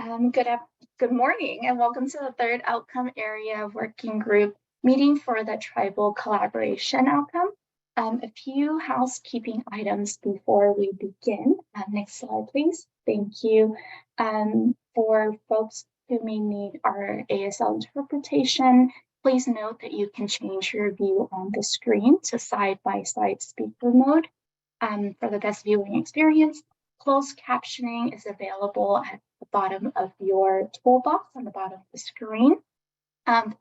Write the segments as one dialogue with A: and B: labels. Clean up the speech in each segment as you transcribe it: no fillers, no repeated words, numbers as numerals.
A: Good morning and welcome to the third outcome area working group meeting for the tribal collaboration outcome. A few housekeeping items before we begin. Next slide, please. Thank you. For folks who may need our ASL interpretation, please note that you can change your view on the screen to side-by-side speaker mode. For the best viewing experience, closed captioning is available at the bottom of your toolbox on the bottom of the screen.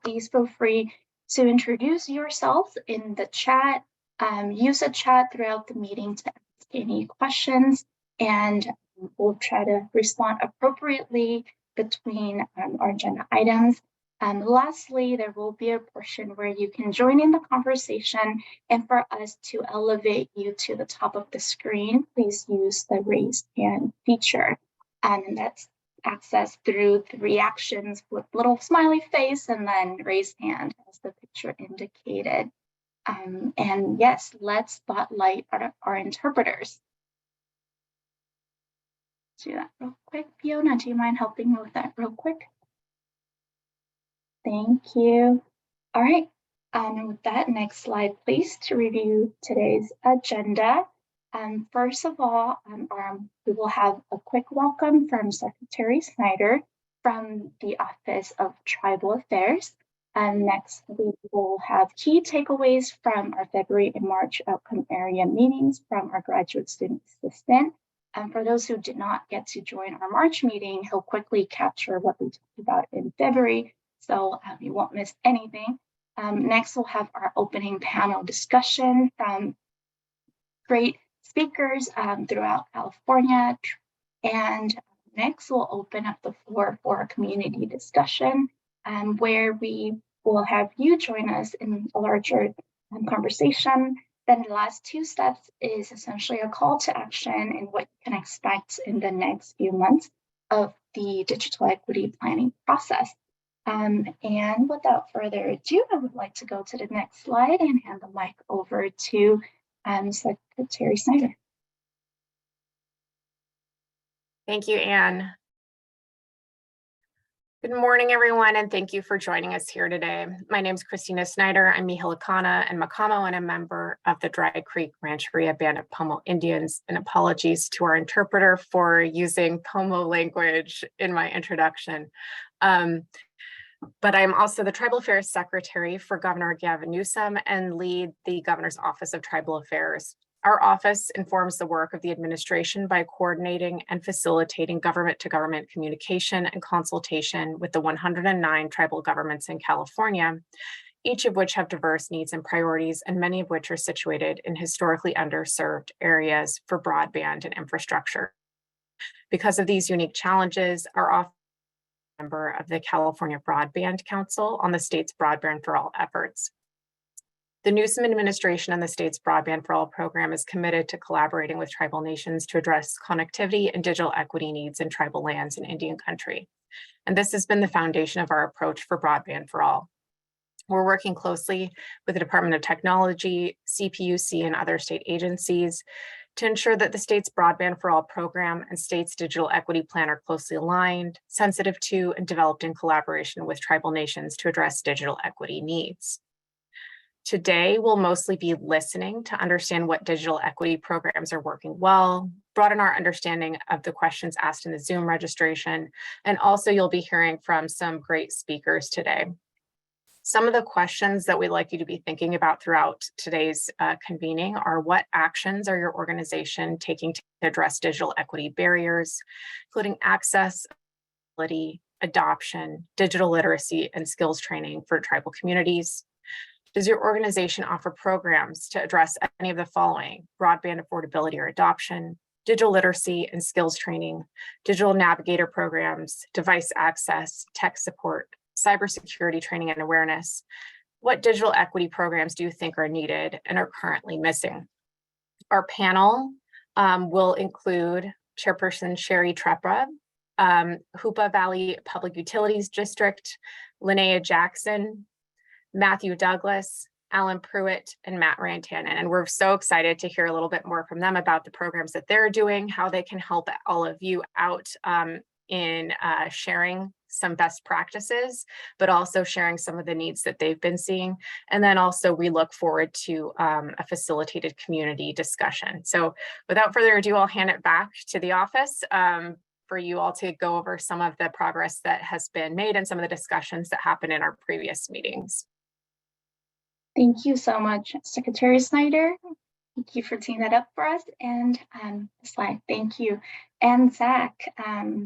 A: Please feel free to introduce yourself in the chat. Use the chat throughout the meeting to ask any questions, and we'll try to respond appropriately between our agenda items. Lastly, there will be a portion where you can join in the conversation, and for us to elevate you to the top of the screen, please use the raise hand feature. And that's accessed through the reactions with little smiley face and then raised hand as the picture indicated. And yes, let's spotlight our interpreters. Do that real quick. Fiona, do you mind helping me with that real quick? Thank you. All right, with that, next slide, please, to review today's agenda. First of all, we will have a quick welcome from Secretary Snyder from the Office of Tribal Affairs. Next, we will have key takeaways from our February and March outcome area meetings from our graduate student assistant. For those who did not get to join our March meeting, he'll quickly capture what we talked about in February, so you won't miss anything. Next, we'll have our opening panel discussion from great speakers throughout California. And next, we'll open up the floor for a community discussion where we will have you join us in a larger conversation. Then the last two steps is essentially a call to action and what you can expect in the next few months of the digital equity planning process. And without further ado, I would like to go to the next slide and hand the mic over to Secretary Snyder.
B: Thank you, Anne. Good morning, everyone, and thank you for joining us here today. My name is Christina Snyder. I'm Mihilikana and Makamo, and a member of the Dry Creek Rancheria Band of Pomo Indians. And apologies to our interpreter for using Pomo language in my introduction. But I'm also the Tribal Affairs Secretary for Governor Gavin Newsom and lead the Governor's Office of Tribal Affairs. Our office informs the work of the administration by coordinating and facilitating government-to-government communication and consultation with the 109 tribal governments in California, each of which have diverse needs and priorities, and many of which are situated in historically underserved areas for broadband and infrastructure. Because of these unique challenges, our office is a member of the California Broadband Council on the state's Broadband for All efforts. The Newsom administration and the state's Broadband for All program is committed to collaborating with tribal nations to address connectivity and digital equity needs in tribal lands and Indian country. And this has been the foundation of our approach for Broadband for All. We're working closely with the Department of Technology, CPUC, and other state agencies to ensure that the state's Broadband for All program and state's digital equity plan are closely aligned, sensitive to, and developed in collaboration with tribal nations to address digital equity needs. Today, we'll mostly be listening to understand what digital equity programs are working well, broaden our understanding of the questions asked in the Zoom registration, and also you'll be hearing from some great speakers today. Some of the questions that we'd like you to be thinking about throughout today's convening are: what actions are your organization taking to address digital equity barriers, including access, adoption, digital literacy, and skills training for tribal communities? Does your organization offer programs to address any of the following: broadband affordability or adoption, digital literacy and skills training, digital navigator programs, device access, tech support, cybersecurity training and awareness? What digital equity programs do you think are needed and are currently missing? Our panel will include Chairperson Sherry Trepra, Hoopa Valley Public Utilities District, Linnea Jackson, Matthew Douglas, Alan Pruitt, and Matt Rantanen. And we're so excited to hear a little bit more from them about the programs that they're doing, how they can help all of you out in sharing some best practices, but also sharing some of the needs that they've been seeing. And then also we look forward to a facilitated community discussion. So without further ado, I'll hand it back to the office for you all to go over some of the progress that has been made and some of the discussions that happened in our previous meetings.
A: Thank you so much, Secretary Snyder. Thank you for teeing that up for us. And slide, thank you. And Zach.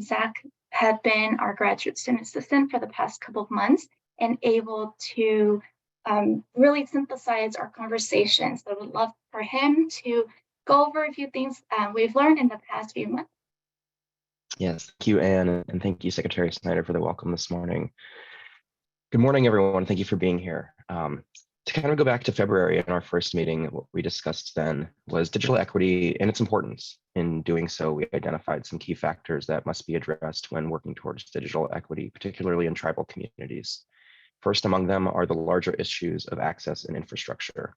A: Zach had been our graduate student assistant for the past couple of months and able to really synthesize our conversations. So I would love for him to go over a few things we've learned in the past few months.
C: Yes, thank you, Anne, and thank you, Secretary Snyder, for the welcome this morning. Good morning, everyone. Thank you for being here. To kind of go back to February in our first meeting, what we discussed then was digital equity and its importance. In doing so, we identified some key factors that must be addressed when working towards digital equity, particularly in tribal communities. First among them are the larger issues of access and infrastructure.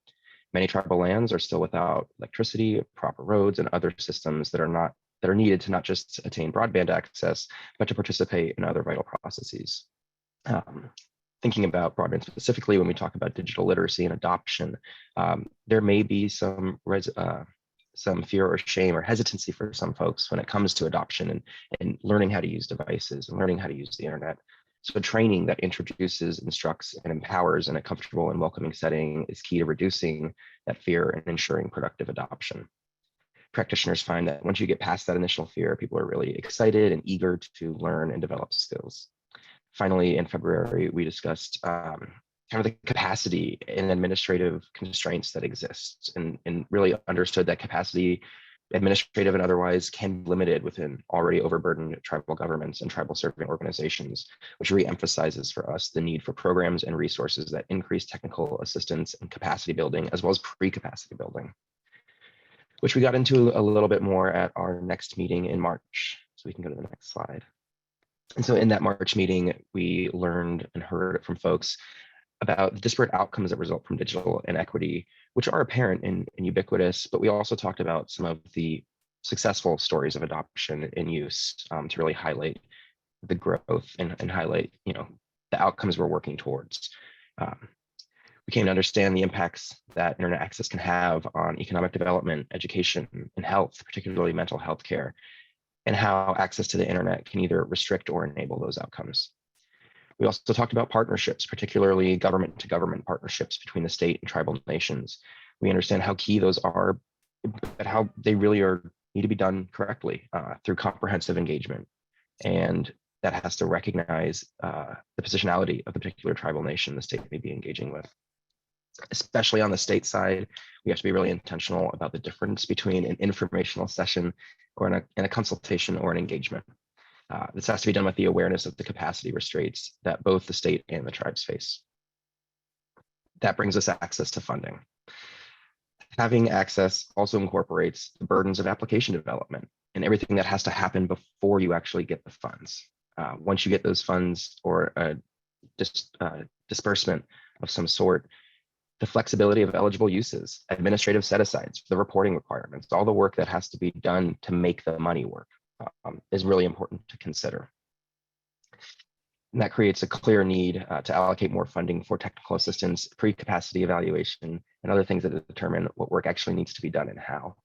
C: Many tribal lands are still without electricity, proper roads, and other systems that are needed to not just attain broadband access, but to participate in other vital processes. Thinking about broadband specifically, when we talk about digital literacy and adoption, there may be some fear or shame or hesitancy for some folks when it comes to adoption and learning how to use devices and learning how to use the internet. So training that introduces, instructs, and empowers in a comfortable and welcoming setting is key to reducing that fear and ensuring productive adoption. Practitioners find that once you get past that initial fear, people are really excited and eager to learn and develop skills. Finally, in February, we discussed kind of the capacity and administrative constraints that exist and really understood that capacity, administrative and otherwise, can be limited within already overburdened tribal governments and tribal serving organizations, which re-emphasizes for us the need for programs and resources that increase technical assistance and capacity building, as well as pre-capacity building, which we got into a little bit more at our next meeting in March. So we can go to the next slide. And so in that March meeting, we learned and heard from folks about the disparate outcomes that result from digital inequity, which are apparent and ubiquitous, but we also talked about some of the successful stories of adoption and use to really highlight the growth and highlight, the outcomes we're working towards. We came to understand the impacts that internet access can have on economic development, education, and health, particularly mental health care, and how access to the internet can either restrict or enable those outcomes. We also talked about partnerships, particularly government to government partnerships between the state and tribal nations. We understand how key those are, but how they really need to be done correctly through comprehensive engagement. And that has to recognize the positionality of the particular tribal nation the state may be engaging with. Especially on the state side, we have to be really intentional about the difference between an informational session or a consultation or an engagement. This has to be done with the awareness of the capacity restraints that both the state and the tribes face. That brings us access to funding. Having access also incorporates the burdens of application development and everything that has to happen before you actually get the funds. Once you get those funds or a disbursement of some sort, the flexibility of eligible uses, administrative set-asides, the reporting requirements, all the work that has to be done to make the money work is really important to consider. And that creates a clear need to allocate more funding for technical assistance, pre-capacity evaluation, and other things that determine what work actually needs to be done and how.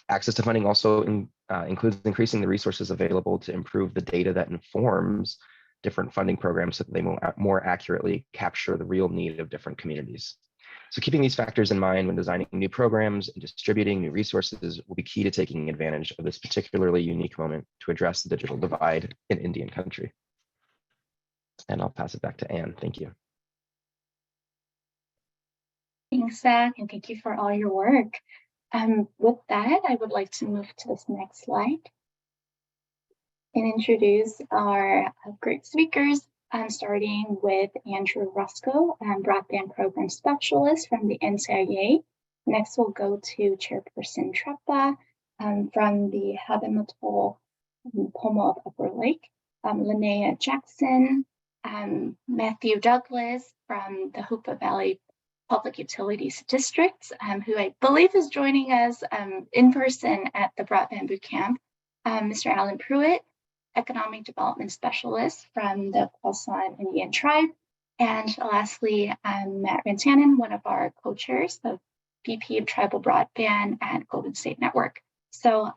C: Access to funding also includes increasing the resources available to improve the data that informs different funding programs so that they will more accurately capture the real need of different communities. So keeping these factors in mind when designing new programs and distributing new resources will be key to taking advantage of this particularly unique moment to address the digital divide in Indian country. And I'll pass it back to Anne. Thank you.
A: Thanks, Zach, and thank you for all your work. With that, I would like to move to this next slide and introduce our great speakers, starting with Andrew Roscoe, Broadband Program Specialist from the NCIA. Next, we'll go to Chairperson Trepa from the Habematol Pomo of Upper Lake, Linnea Jackson, Matthew Douglas from the Hoopa Valley Public Utilities District, who I believe is joining us in person at the Broadband Bootcamp, Mr. Alan Pruitt, Economic Development Specialist from the Quasan Indian Tribe. And lastly, Matt Rantanen, one of our co-chairs, the VP of Tribal Broadband at Golden State Network. So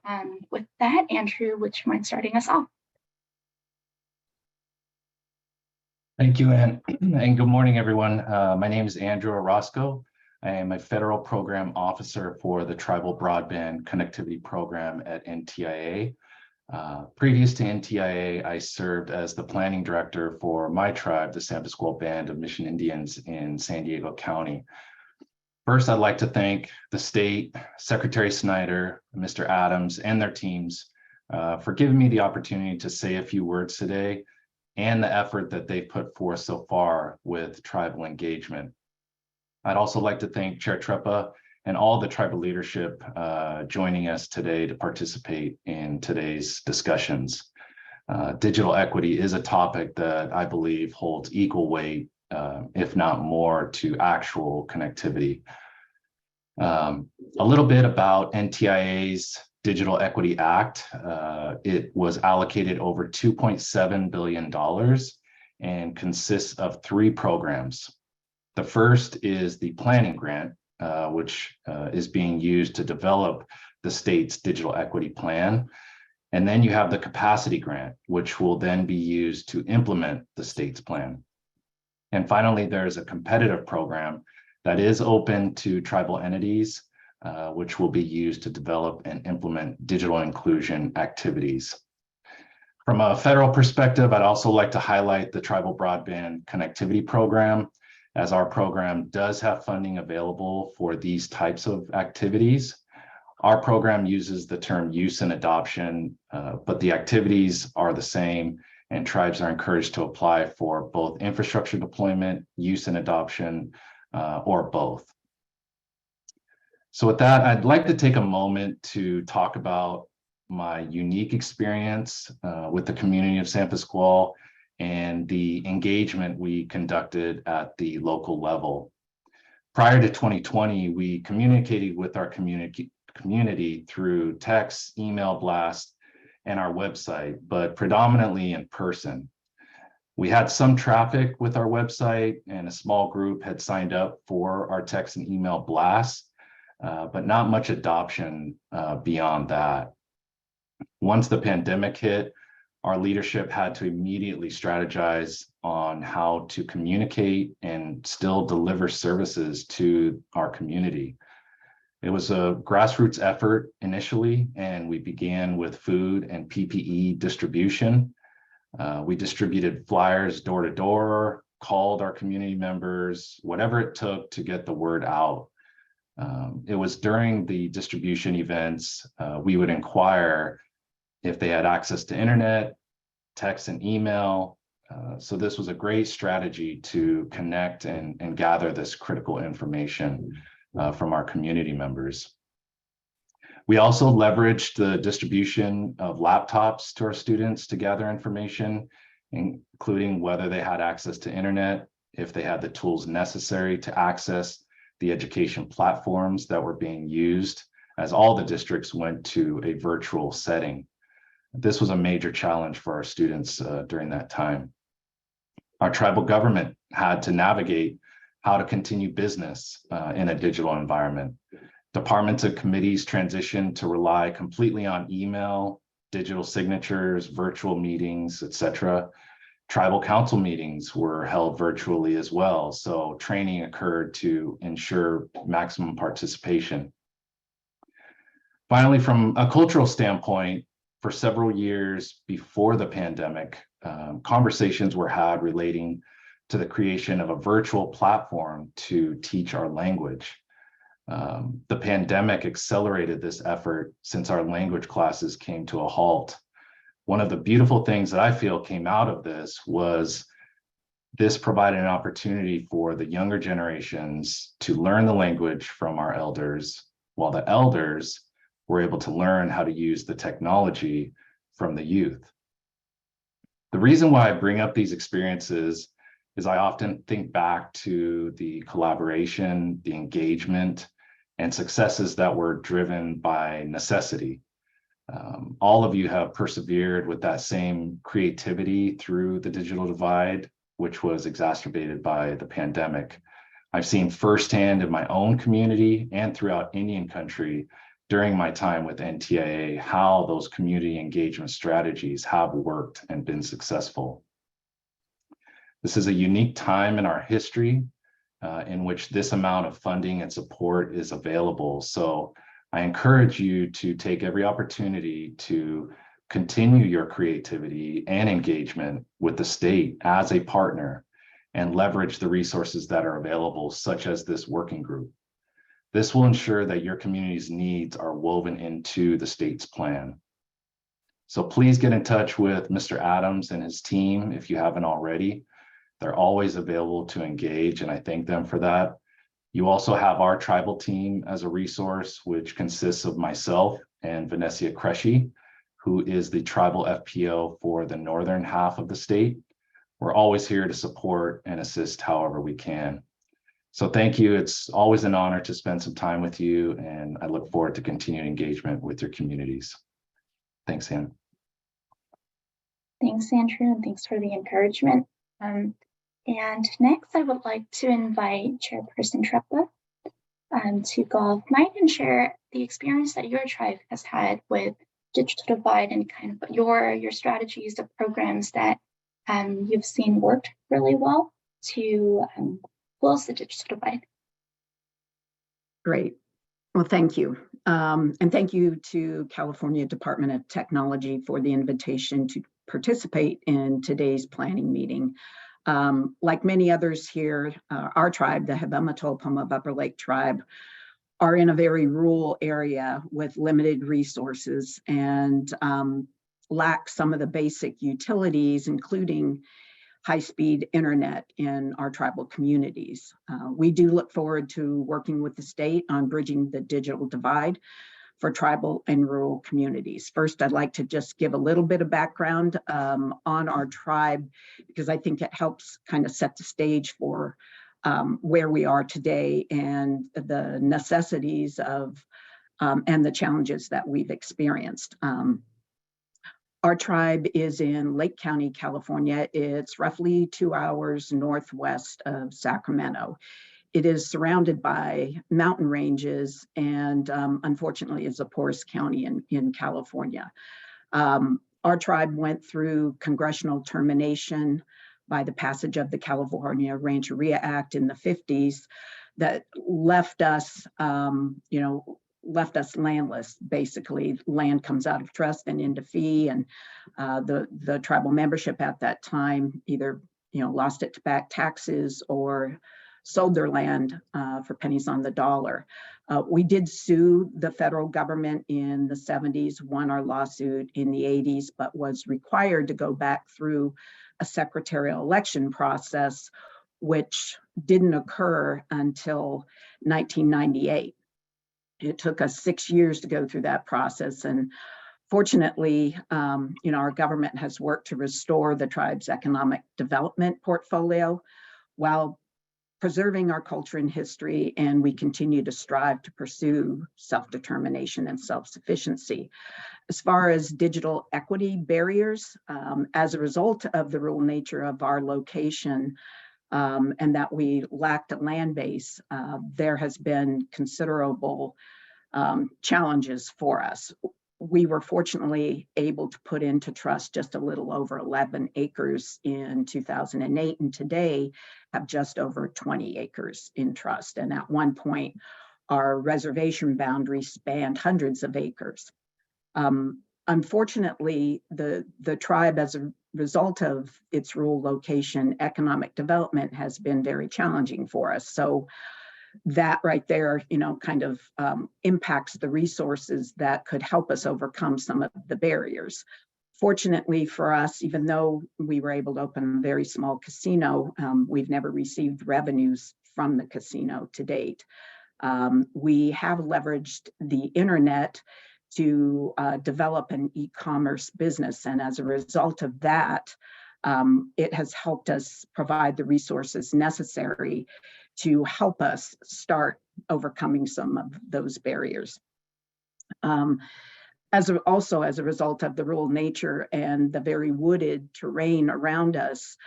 A: with that, Andrew, would you mind starting us off?
D: Thank you, Anne, and good morning, everyone. My name is Andrew Orozco. I am a Federal Program Officer for the Tribal Broadband Connectivity Program at NTIA. Previous to NTIA, I served as the Planning Director for my tribe, the San Pasqual Band of Mission Indians in San Diego County. First, I'd like to thank the state, Secretary Snyder, Mr. Adams, and their teams for giving me the opportunity to say a few words today and the effort that they've put forth so far with tribal engagement. I'd also like to thank Chair Trepa and all the tribal leadership joining us today to participate in today's discussions. Digital equity is a topic that I believe holds equal weight, if not more, to actual connectivity. A little bit about NTIA's Digital Equity Act. It was allocated over $2.7 billion and consists of 3 programs. The first is the planning grant, which is being used to develop the state's digital equity plan. And then you have the capacity grant, which will then be used to implement the state's plan. And finally, there's a competitive program that is open to tribal entities, which will be used to develop and implement digital inclusion activities. From a federal perspective, I'd also like to highlight the Tribal Broadband Connectivity Program, as our program does have funding available for these types of activities. Our program uses the term use and adoption, but the activities are the same, and tribes are encouraged to apply for both infrastructure deployment, use and adoption, or both. So with that, I'd like to take a moment to talk about my unique experience with the community of San Pasqual and the engagement we conducted at the local level. Prior to 2020, we communicated with our community through text, email blast, and our website, but predominantly in person. We had some traffic with our website, and a small group had signed up for our text and email blasts, but not much adoption beyond that. Once the pandemic hit, our leadership had to immediately strategize on how to communicate and still deliver services to our community. It was a grassroots effort initially, and we began with food and PPE distribution. We distributed flyers door to door, called our community members, whatever it took to get the word out. It was during the distribution events, we would inquire if they had access to internet, text and email. So this was a great strategy to connect and gather this critical information from our community members. We also leveraged the distribution of laptops to our students to gather information, including whether they had access to internet, if they had the tools necessary to access the education platforms that were being used, as all the districts went to a virtual setting. This was a major challenge for our students during that time. Our tribal government had to navigate how to continue business in a digital environment. Departments and committees transitioned to rely completely on email, digital signatures, virtual meetings, etc. Tribal council meetings were held virtually as well, so training occurred to ensure maximum participation. Finally, from a cultural standpoint, for several years before the pandemic, conversations were had relating to the creation of a virtual platform to teach our language. The pandemic accelerated this effort since our language classes came to a halt. One of the beautiful things that I feel came out of this was this provided an opportunity for the younger generations to learn the language from our elders, while the elders were able to learn how to use the technology from the youth. The reason why I bring up these experiences is I often think back to the collaboration, the engagement, and successes that were driven by necessity. All of you have persevered with that same creativity through the digital divide, which was exacerbated by the pandemic. I've seen firsthand in my own community and throughout Indian country during my time with NTIA how those community engagement strategies have worked and been successful. This is a unique time in our history in which this amount of funding and support is available. So I encourage you to take every opportunity to continue your creativity and engagement with the state as a partner and leverage the resources that are available, such as this working group. This will ensure that your community's needs are woven into the state's plan. So please get in touch with Mr. Adams and his team if you haven't already. They're always available to engage, and I thank them for that. You also have our tribal team as a resource, which consists of myself and Vanessa Cresci, who is the tribal FPO for the northern half of the state. We're always here to support and assist however we can. So thank you. It's always an honor to spend some time with you, and I look forward to continued engagement with your communities. Thanks, Ann.
A: Thanks, Andrew, and thanks for the encouragement. And next, I would like to invite Chairperson Treppa to go off mic and share the experience that your tribe has had with digital divide and kind of your strategies, the programs that you've seen worked really well to close the digital divide.
E: Great. Well, thank you. And thank you to California Department of Technology for the invitation to participate in today's planning meeting. Like many others here, our tribe, the Hebama-Tolpama Upper Lake Tribe, are in a very rural area with limited resources and lack some of the basic utilities, including high-speed internet in our tribal communities. We do look forward to working with the state on bridging the digital divide for tribal and rural communities. First, I'd like to just give a little bit of background on our tribe, because I think it helps kind of set the stage for where we are today and the necessities of and the challenges that we've experienced. Our tribe is in Lake County, California. It's roughly 2 hours northwest of Sacramento. It is surrounded by mountain ranges and unfortunately is a poorest county in California. Our tribe went through congressional termination by the passage of the California Rancheria Act in the 50s that left us, left us landless. Basically, land comes out of trust and into fee, and the tribal membership at that time either lost it to back taxes or sold their land for pennies on the dollar. We did sue the federal government in the 70s, won our lawsuit in the 80s, but was required to go back through a secretarial election process, which didn't occur until 1998. It took us 6 years to go through that process. And fortunately, our government has worked to restore the tribe's economic development portfolio while preserving our culture and history, and we continue to strive to pursue self-determination and self-sufficiency. As far as digital equity barriers, as a result of the rural nature of our location and that we lacked a land base, there has been considerable challenges for us. We were fortunately able to put into trust just a little over 11 acres in 2008, and today have just over 20 acres in trust. And at one point, our reservation boundary spanned hundreds of acres. Unfortunately, the tribe, as a result of its rural location, economic development has been very challenging for us. So that right there, kind of impacts the resources that could help us overcome some of the barriers. Fortunately for us, even though we were able to open a very small casino, we've never received revenues from the casino to date. We have leveraged the internet to develop an e-commerce business, and as a result of that, it has helped us provide the resources necessary to help us start overcoming some of those barriers. Also as a result of the rural nature and the very wooded terrain around us,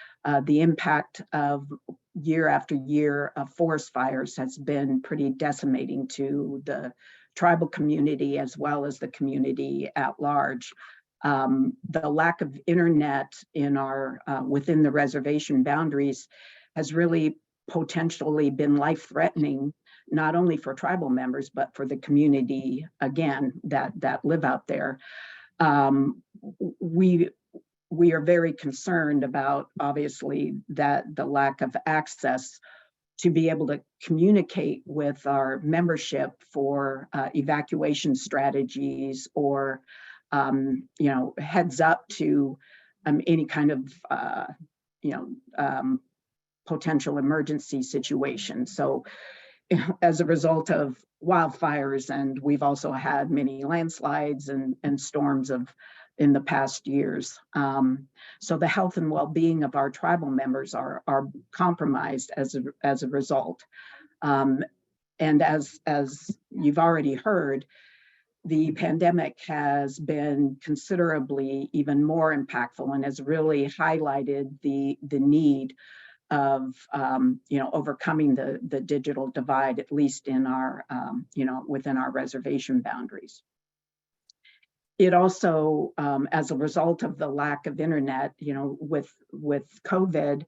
E: the impact of year after year of forest fires has been pretty decimating to the tribal community as well as the community at large. The lack of internet in our within the reservation boundaries has really potentially been life-threatening, not only for tribal members, but for the community, again, that live out there. We are very concerned about, obviously, that the lack of access to be able to communicate with our membership for evacuation strategies or, heads up to any kind of, potential emergency situation. So as a result of wildfires, and we've also had many landslides and storms in the past years. So the health and well-being of our tribal members are compromised as a result. And as you've already heard, the pandemic has been considerably even more impactful and has really highlighted the need of overcoming the digital divide, at least in our within our reservation boundaries. It also, as a result of the lack of internet, with COVID,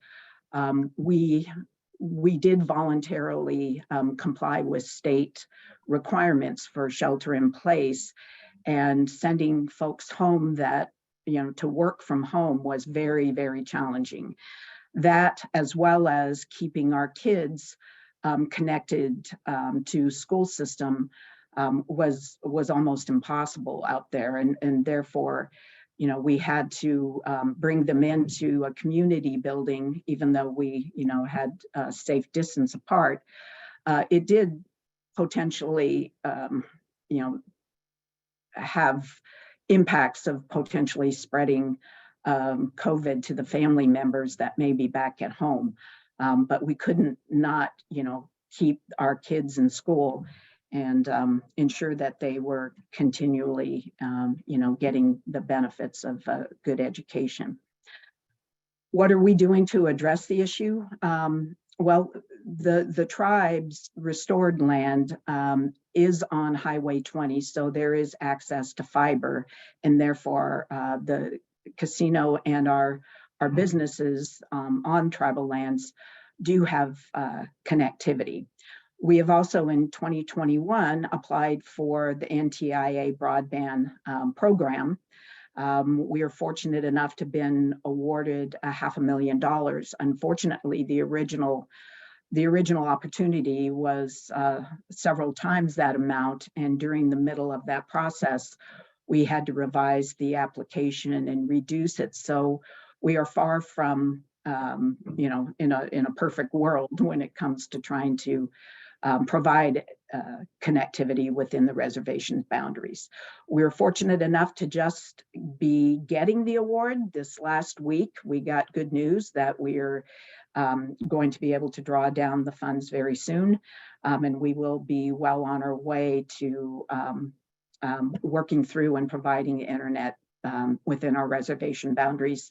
E: we did voluntarily comply with state requirements for shelter in place, and sending folks home to work from home was very, very challenging. That, as well as keeping our kids connected to school system, was almost impossible out there, and therefore, we had to bring them into a community building, even though we, had a safe distance apart. It did potentially, have impacts of potentially spreading COVID to the family members that may be back at home. But we couldn't not, keep our kids in school and ensure that they were continually, getting the benefits of good education. What are we doing to address the issue? Well, the tribe's restored land is on Highway 20, so there is access to fiber, and therefore the casino and our businesses on tribal lands do have connectivity. We have also in 2021 applied for the NTIA broadband program. We are fortunate enough to have been awarded $500,000. Unfortunately, the original opportunity was several times that amount, and during the middle of that process, we had to revise the application and reduce it. So we are far from, in a perfect world when it comes to trying to provide connectivity within the reservation boundaries. We were fortunate enough to just be getting the award this last week. We got good news that we're going to be able to draw down the funds very soon, and we will be well on our way to working through and providing internet within our reservation boundaries.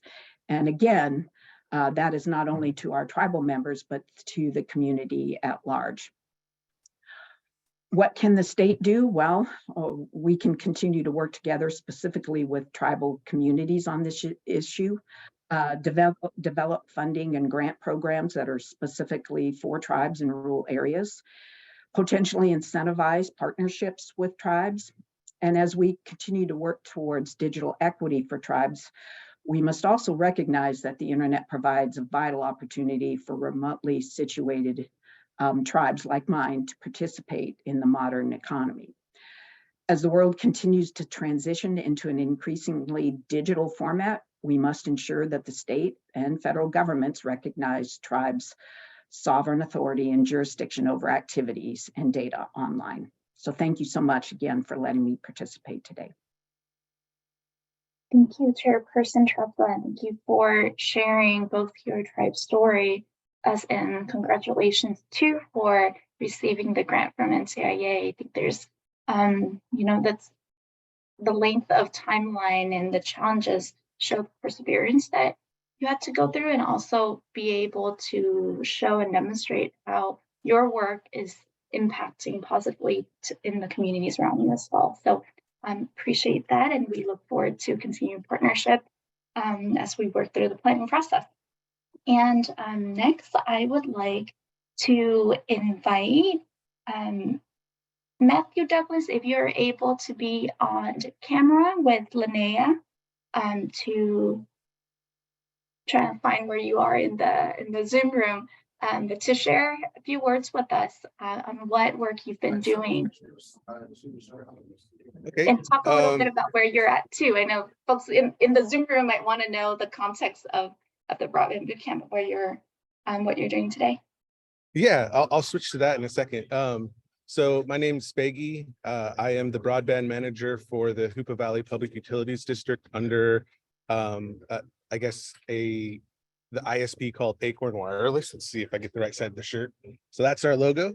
E: And again, that is not only to our tribal members, but to the community at large. What can the state do? Well, we can continue to work together specifically with tribal communities on this issue, develop funding and grant programs that are specifically for tribes in rural areas, potentially incentivize partnerships with tribes. And as we continue to work towards digital equity for tribes, we must also recognize that the internet provides a vital opportunity for remotely situated tribes like mine to participate in the modern economy. As the world continues to transition into an increasingly digital format, we must ensure that the state and federal governments recognize tribes' sovereign authority and jurisdiction over activities and data online. So thank you so much again for letting me participate today.
A: Thank you, Chairperson Trefla. Thank you for sharing both your tribe story, and congratulations too for receiving the grant from NTIA. I think there's, that's the length of timeline and the challenges show perseverance that you had to go through, and also be able to show and demonstrate how your work is impacting positively in the communities around you as well. So appreciate that, and we look forward to continued partnership as we work through the planning process. And next, I would like to invite Matthew Douglas, if you're able to be on camera with Linnea, to try and find where you are in the Zoom room, but to share a few words with us on what work you've been doing.
F: Okay.
A: And talk a little bit about where you're at too. I know folks in the Zoom room might want to know the context of the Broadband Bootcamp, where you're what you're doing today.
F: Yeah, I'll switch to that in a second. So my name's Spaggy. I am the broadband manager for the Hoopa Valley Public Utilities District under, I guess, the ISP called Acorn Wireless. Let's see if I get the right side of the shirt. So that's our logo.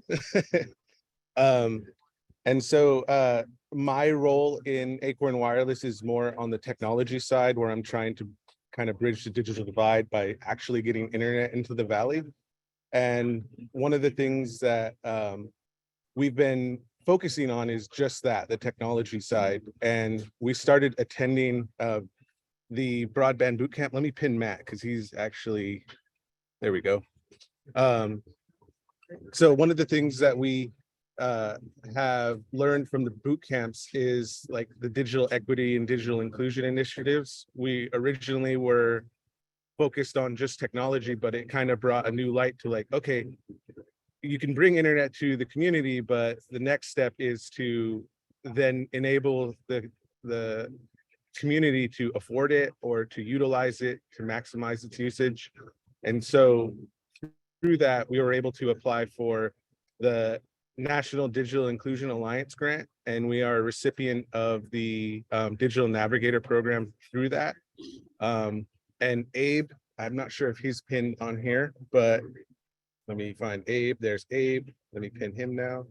F: And so my role in Acorn Wireless is more on the technology side, where I'm trying to kind of bridge the digital divide by actually getting internet into the valley. And one of the things that we've been focusing on is just that, the technology side. And we started attending the broadband boot camp. Let me pin Matt because he's actually, there we go. So one of the things that we have learned from the boot camps is like the digital equity and digital inclusion initiatives. We originally were focused on just technology, but it kind of brought a new light to like, okay, you can bring internet to the community, but the next step is to then enable the community to afford it or to utilize it, to maximize its usage. And so through that, we were able to apply for the National Digital Inclusion Alliance grant, and we are a recipient of the Digital Navigator program through that. And Abe, I'm not sure if he's pinned on here, but let me find Abe. There's Abe. Let me pin him now.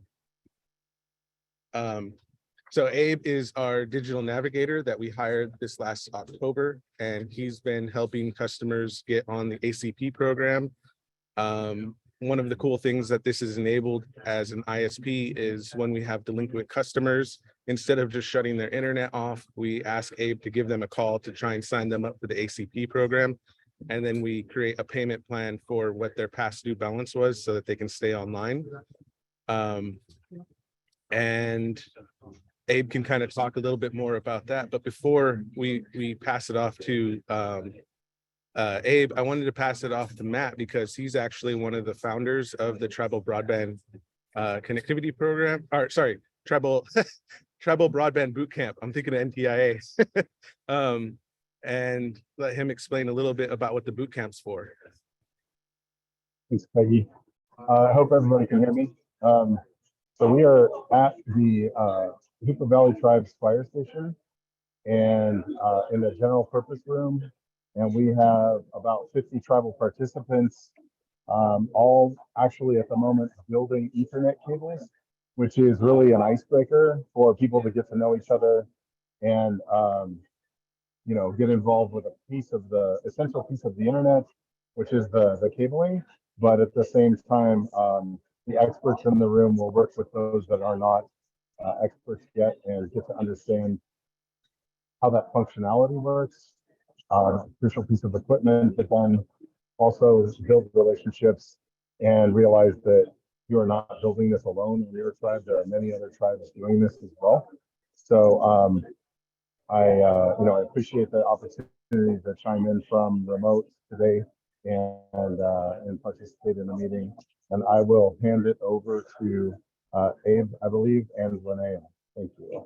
F: So Abe is our digital navigator that we hired this last October, and he's been helping customers get on the ACP program. One of the cool things that this has enabled as an ISP is when we have delinquent customers, instead of just shutting their internet off, we ask Abe to give them a call to try and sign them up for the ACP program. And then we create a payment plan for what their past due balance was so that they can stay online. And Abe can kind of talk a little bit more about that. But before we pass it off to Abe, I wanted to pass it off to Matt because he's actually one of the founders of the Tribal Broadband Connectivity Program, or sorry, Tribal Broadband Bootcamp. I'm thinking of NTIA. And let him explain a little bit about what the boot camp's for.
G: Thanks, Peggy. I hope everybody can hear me. So we are at the Hoopa Valley Tribes Fire Station and in the general purpose room. And we have about 50 tribal participants, all actually at the moment building Ethernet cables, which is really an icebreaker for people to get to know each other and you know, get involved with a piece of the essential piece of the internet, which is the cabling. But at the same time, the experts in the room will work with those that are not experts yet and get to understand how that functionality works, crucial piece of equipment, but then also build relationships and realize that you are not building this alone in your tribe. There are many other tribes doing this as well. So I appreciate the opportunity to chime in from remote today and participate in the meeting. And I will hand it over to Abe, I believe, and Linnea. Thank you.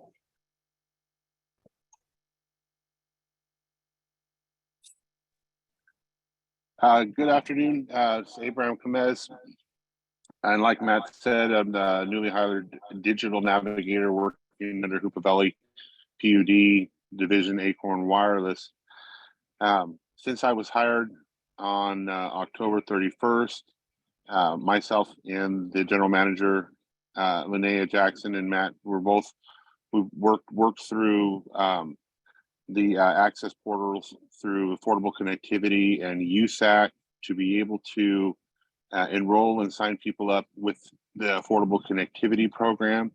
H: Good afternoon. It's Abraham Kamez. And like Matt said, I'm the newly hired digital navigator working under Hoopa Valley PUD Division Acorn Wireless. Since I was hired on October 31st, myself and the general manager, Linnea Jackson and Matt, were both we've worked through the access portals through Affordable Connectivity and USAC to be able to enroll and sign people up with the Affordable Connectivity Program.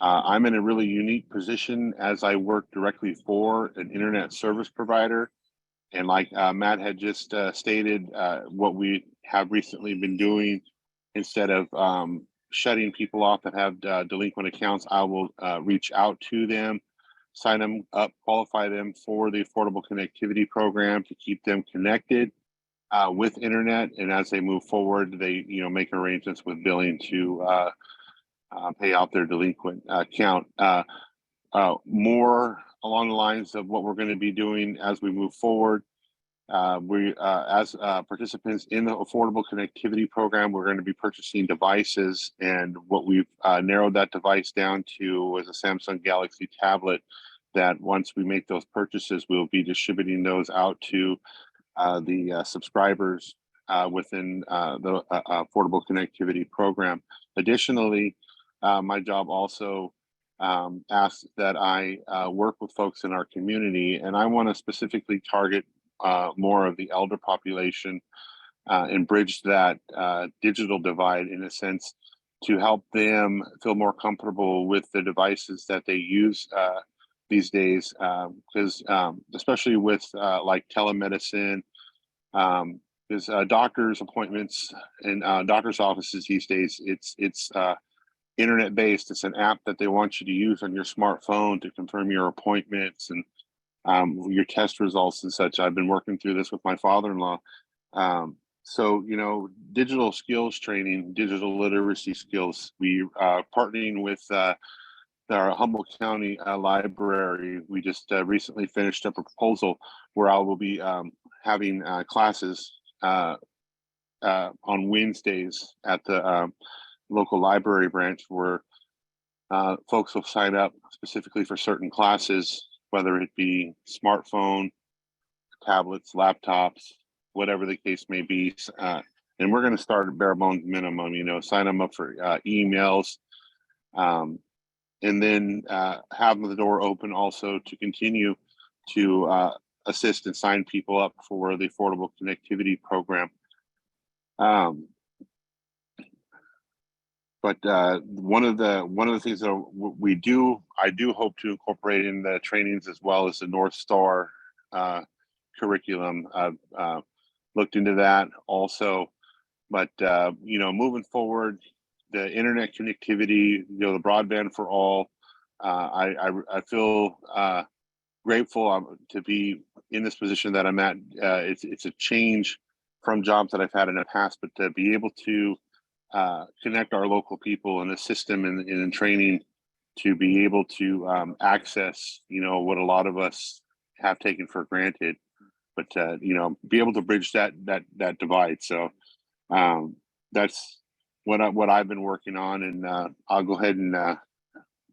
H: I'm in a really unique position as I work directly for an internet service provider. And like Matt had just stated, what we have recently been doing, instead of shutting people off that have delinquent accounts, I will reach out to them, sign them up, qualify them for the Affordable Connectivity Program to keep them connected with internet. And as they move forward, they make arrangements with billing to pay out their delinquent account. More along the lines of what we're going to be doing as we move forward. We, as participants in the Affordable Connectivity Program, we're going to be purchasing devices, and what we've narrowed that device down to is a Samsung Galaxy tablet that once we make those purchases, we'll be distributing those out to the subscribers within the Affordable Connectivity Program. Additionally, my job also asks that I work with folks in our community, and I want to specifically target more of the elder population and bridge that digital divide, in a sense, to help them feel more comfortable with the devices that they use these days, because especially with like telemedicine, because doctor's appointments and doctor's offices these days, it's internet based. It's an app that they want you to use on your smartphone to confirm your appointments and your test results and such. I've been working through this with my father-in-law. So, digital skills training, digital literacy skills. We are partnering with our Humboldt County Library. We just recently finished up a proposal where I will be having classes on Wednesdays at the local library branch, where folks will sign up specifically for certain classes, whether it be smartphone, tablets, laptops, whatever the case may be. And we're going to start at bare bones minimum, sign them up for emails, and then have the door open also to continue to assist and sign people up for the Affordable Connectivity Program. But one of the things that I do hope to incorporate in the trainings as well as the North Star curriculum. I've looked into that also, but moving forward, the internet connectivity, the broadband for all. I feel grateful to be in this position that I'm at. It's a change from jobs that I've had in the past, but to be able to connect our local people and assist them in training to be able to access, what a lot of us have taken for granted, but be able to bridge that divide. So that's what I've been working on, and I'll go ahead and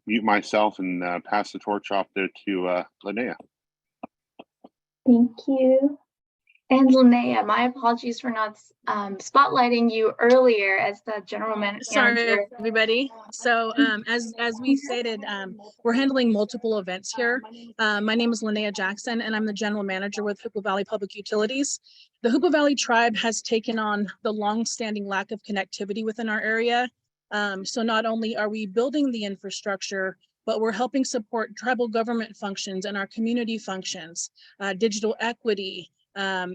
H: mute myself and pass the torch off there to Linnea.
A: Thank you. And Linnea, my apologies for not spotlighting you earlier as the general manager.
I: Sorry, everybody. So as we stated, we're handling multiple events here. My name is Linnea Jackson, and I'm the general manager with Hoopa Valley Public Utilities. The Hoopa Valley Tribe has taken on the long-standing lack of connectivity within our area. So not only are we building the infrastructure, but we're helping support tribal government functions and our community functions, digital equity,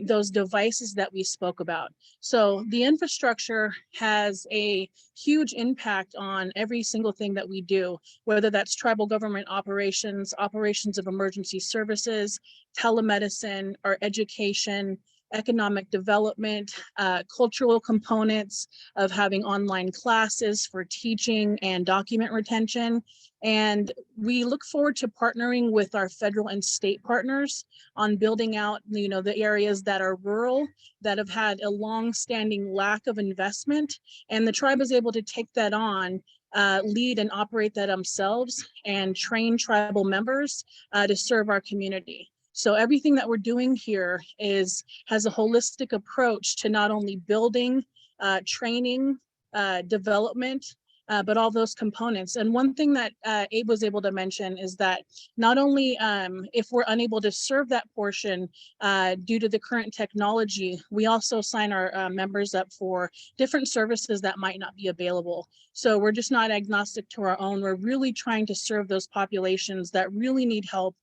I: those devices that we spoke about. So the infrastructure has a huge impact on every single thing that we do, whether that's tribal government operations, operations of emergency services, telemedicine, or education, economic development, cultural components of having online classes for teaching and document retention. And we look forward to partnering with our federal and state partners on building out, the areas that are rural, that have had a long-standing lack of investment. And the tribe is able to take that on, lead and operate that themselves, and train tribal members to serve our community. So everything that we're doing here has a holistic approach to not only building, training, development, but all those components. And one thing that Abe was able to mention is that not only if we're unable to serve that portion due to the current technology, we also sign our members up for different services that might not be available. So we're just not agnostic to our own. We're really trying to serve those populations that really need help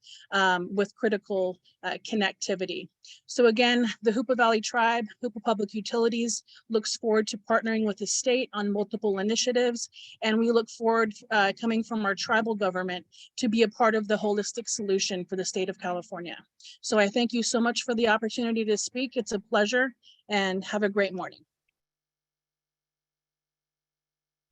I: with critical connectivity. So again, the Hoopa Valley Tribe, Hoopa Public Utilities looks forward to partnering with the state on multiple initiatives, and we look forward, coming from our tribal government, to be a part of the holistic solution for the state of California. So I thank you so much for the opportunity to speak. It's a pleasure, and have a great morning.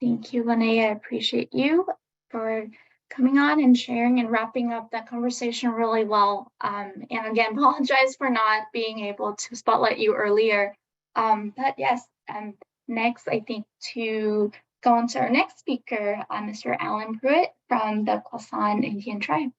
A: Thank you, Linnea. I appreciate you for coming on and sharing and wrapping up that conversation really well. And again, apologize for not being able to spotlight you earlier. But yes, next, I think to go on to our next speaker, Mr. Alan Pruitt from the Quasan Indian Tribe.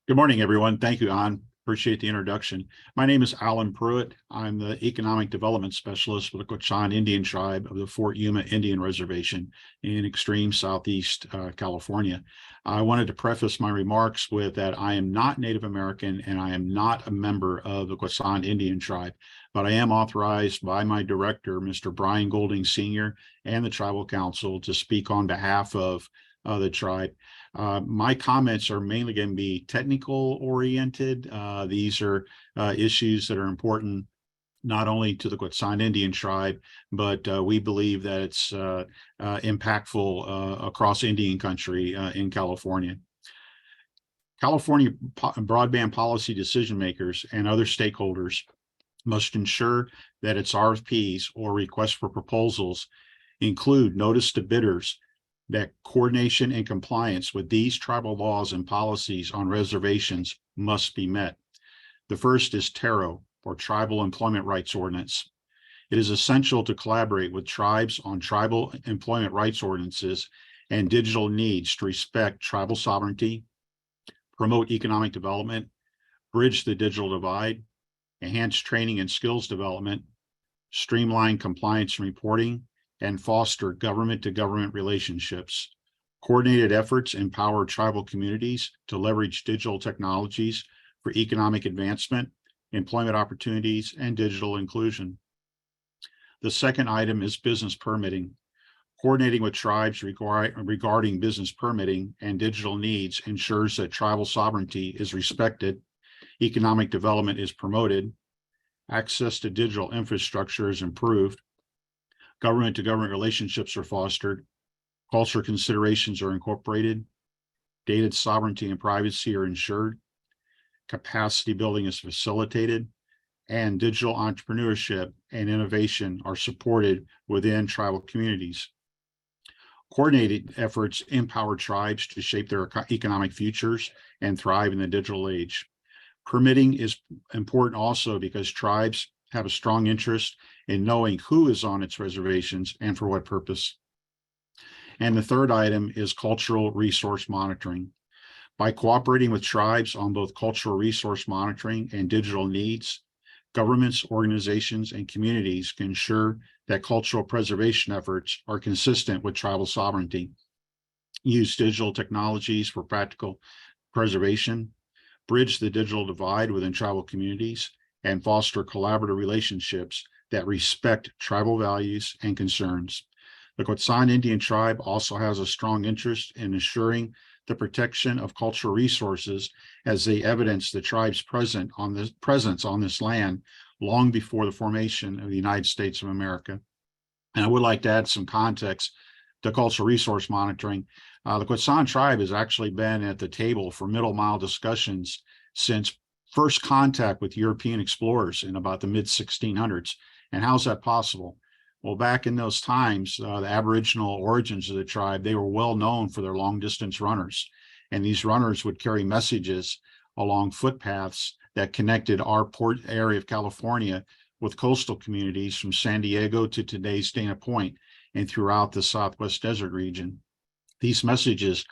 J: Good morning, everyone. Thank you, Ann. Appreciate the introduction. My name is Alan Pruitt. I'm the Economic Development Specialist for the Quechan Indian Tribe of the Fort Yuma Indian Reservation in extreme Southeast California. I wanted to preface my remarks with that I am not Native American and I am not a member of the Quechan Indian Tribe, but I am authorized by my director, Mr. Brian Golding Sr., and the Tribal Council to speak on behalf of the tribe. My comments are mainly going to be technical oriented. These are issues that are important not only to the Quechan Indian Tribe, but we believe that it's impactful across Indian country in California. California broadband policy decision makers and other stakeholders must ensure that its RFPs or requests for proposals include notice to bidders that coordination and compliance with these tribal laws and policies on reservations must be met. The first is TARO, or Tribal Employment Rights Ordinance. It is essential to collaborate with tribes on tribal employment rights ordinances and digital needs to respect tribal sovereignty, promote economic development, bridge the digital divide, enhance training and skills development, streamline compliance and reporting, and foster government-to-government relationships. Coordinated efforts empower tribal communities to leverage digital technologies for economic advancement, employment opportunities, and digital inclusion. The second item is business permitting. Coordinating with tribes regarding business permitting and digital needs ensures that tribal sovereignty is respected, economic development is promoted, access to digital infrastructure is improved, government-to-government relationships are fostered, cultural considerations are incorporated, data sovereignty and privacy are ensured, capacity building is facilitated, and digital entrepreneurship and innovation are supported within tribal communities. Coordinated efforts empower tribes to shape their economic futures and thrive in the digital age. Permitting is important also because tribes have a strong interest in knowing who is on its reservations and for what purpose. And the third item is cultural resource monitoring. By cooperating with tribes on both cultural resource monitoring and digital needs, governments, organizations, and communities can ensure that cultural preservation efforts are consistent with tribal sovereignty, use digital technologies for practical preservation, bridge the digital divide within tribal communities, and foster collaborative relationships that respect tribal values and concerns. The Quechan Indian Tribe also has a strong interest in ensuring the protection of cultural resources as they evidence the tribe's presence on this land long before the formation of the United States of America. And I would like to add some context to cultural resource monitoring. The Quechan Tribe has actually been at the table for middle mile discussions since first contact with European explorers in about the mid-1600s. And how's that possible? Well, back in those times, the Aboriginal origins of the tribe, they were well known for their long distance runners. And these runners would carry messages along footpaths that connected our port area of California with coastal communities from San Diego to today's Dana Point and throughout the Southwest Desert region. These messengers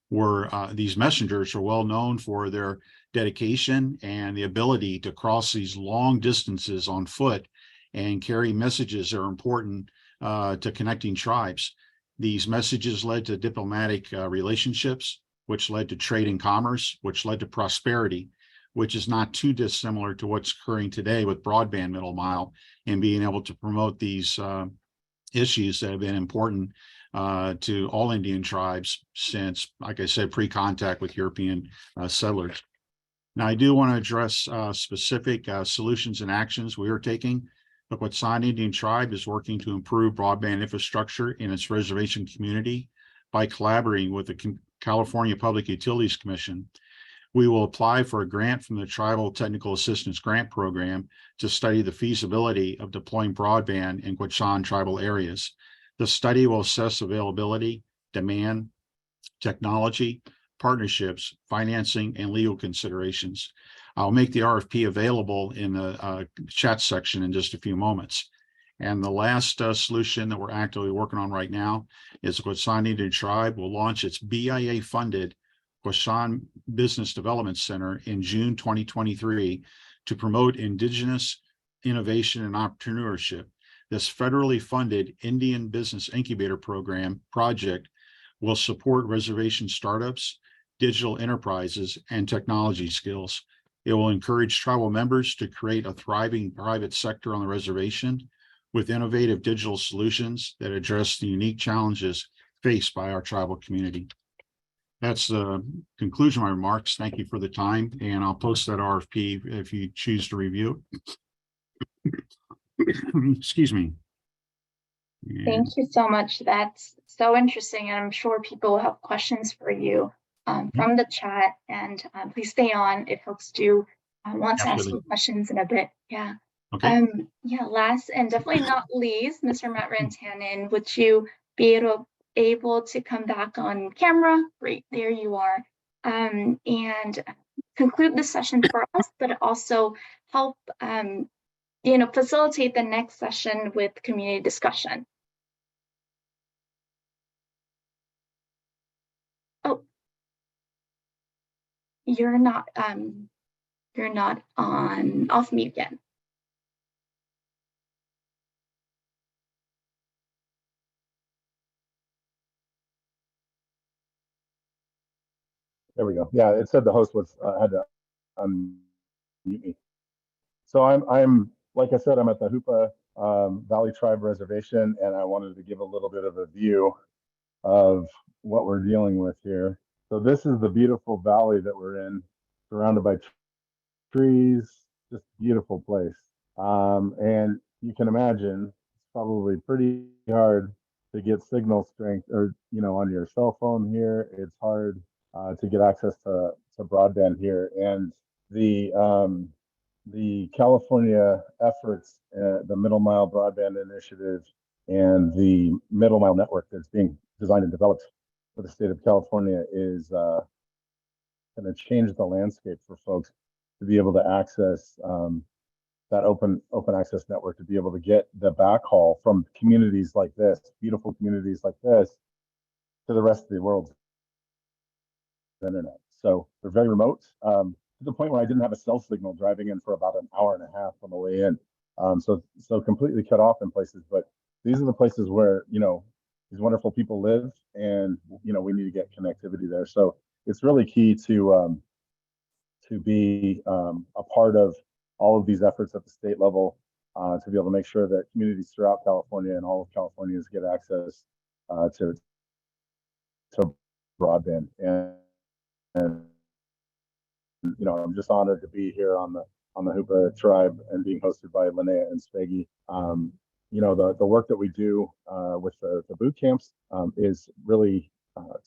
J: were well known for their dedication and the ability to cross these long distances on foot and carry messages that are important to connecting tribes. These messages led to diplomatic relationships, which led to trade and commerce, which led to prosperity, which is not too dissimilar to what's occurring today with broadband middle mile and being able to promote these issues that have been important to all Indian tribes since, like I said, pre-contact with European settlers. Now, I do want to address specific solutions and actions we are taking. The Quechan Indian tribe is working to improve broadband infrastructure in its reservation community by collaborating with the California Public Utilities Commission. We will apply for a grant from the Tribal Technical Assistance Grant Program to study the feasibility of deploying broadband in Quechan tribal areas. The study will assess availability, demand, technology, partnerships, financing, and legal considerations. I'll make the RFP available in the chat section in just a few moments. And the last solution that we're actively working on right now is the Quechan Indian Tribe will launch its BIA-funded Quechan Business Development Center in June 2023 to promote Indigenous innovation and entrepreneurship. This federally funded Indian Business Incubator Program project will support reservation startups, digital enterprises, and technology skills. It will encourage tribal members to create a thriving private sector on the reservation with innovative digital solutions that address the unique challenges faced by our tribal community. That's the conclusion of my remarks. Thank you for the time, and I'll post that RFP if you choose to review it. Excuse me.
A: Thank you so much. That's so interesting, and I'm sure people will have questions for you from the chat. And please stay on if folks do want to ask you questions in a bit. Yeah.
J: Okay.
A: Yeah. Last and definitely not least, Mr. Matt Rantanen, would you be able to come back on camera? Great, there you are, and conclude the session for us, but also help facilitate the next session with community discussion. Oh, you're not on off mute yet.
G: There we go. Yeah, it said the host was had to unmute me. So I'm like I said, I'm at the Hoopa Valley Tribe Reservation, and I wanted to give a little bit of a view of what we're dealing with here. So this is the beautiful valley that we're in, surrounded by trees, just beautiful place. And you can imagine it's probably pretty hard to get signal strength, or on your cell phone here. It's hard to get access to broadband here, and the California efforts, the Middle Mile Broadband Initiative, and the Middle Mile Network that's being designed and developed for the state of California is going to change the landscape for folks to be able to access that open access network, to be able to get the backhaul from communities like this, beautiful communities like this, to the rest of the world's internet. So they're very remote, to the point where I didn't have a cell signal driving in for about an hour and a half on the way in. So completely cut off in places, but these are the places where these wonderful people live, and we need to get connectivity there. So it's really key to be a part of all of these efforts at the state level, to be able to make sure that communities throughout California and all of Californians get access to broadband. And I'm just honored to be here on the Hoopa tribe and being hosted by Linnea and Speggy. The work that we do with the boot camps is really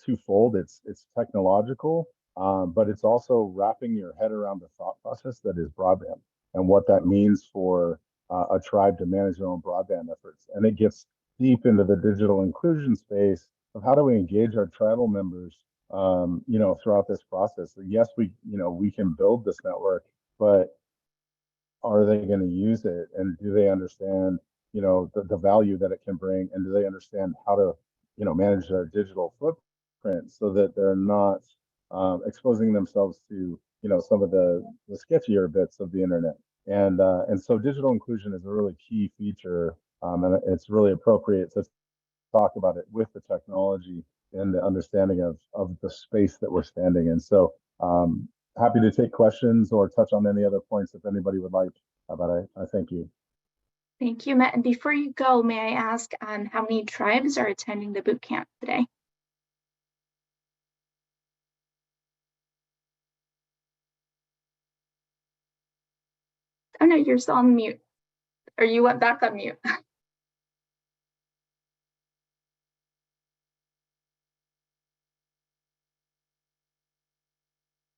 G: twofold. It's technological, but it's also wrapping your head around the thought process that is broadband and what that means for a tribe to manage their own broadband efforts. And it gets deep into the digital inclusion space of how do we engage our tribal members throughout this process. So yes, we can build this network, but are they going to use it, and do they understand the value that it can bring, and do they understand how to manage their digital footprint so that they're not exposing themselves to some of the sketchier bits of the internet. And so digital inclusion is a really key feature, and it's really appropriate to talk about it with the technology and the understanding of the space that we're standing in. So happy to take questions or touch on any other points if anybody would like, but I thank you.
A: Thank you, Matt. And before you go, may I ask how many tribes are attending the boot camp today? Oh no, you're still on mute. Or you went back on mute.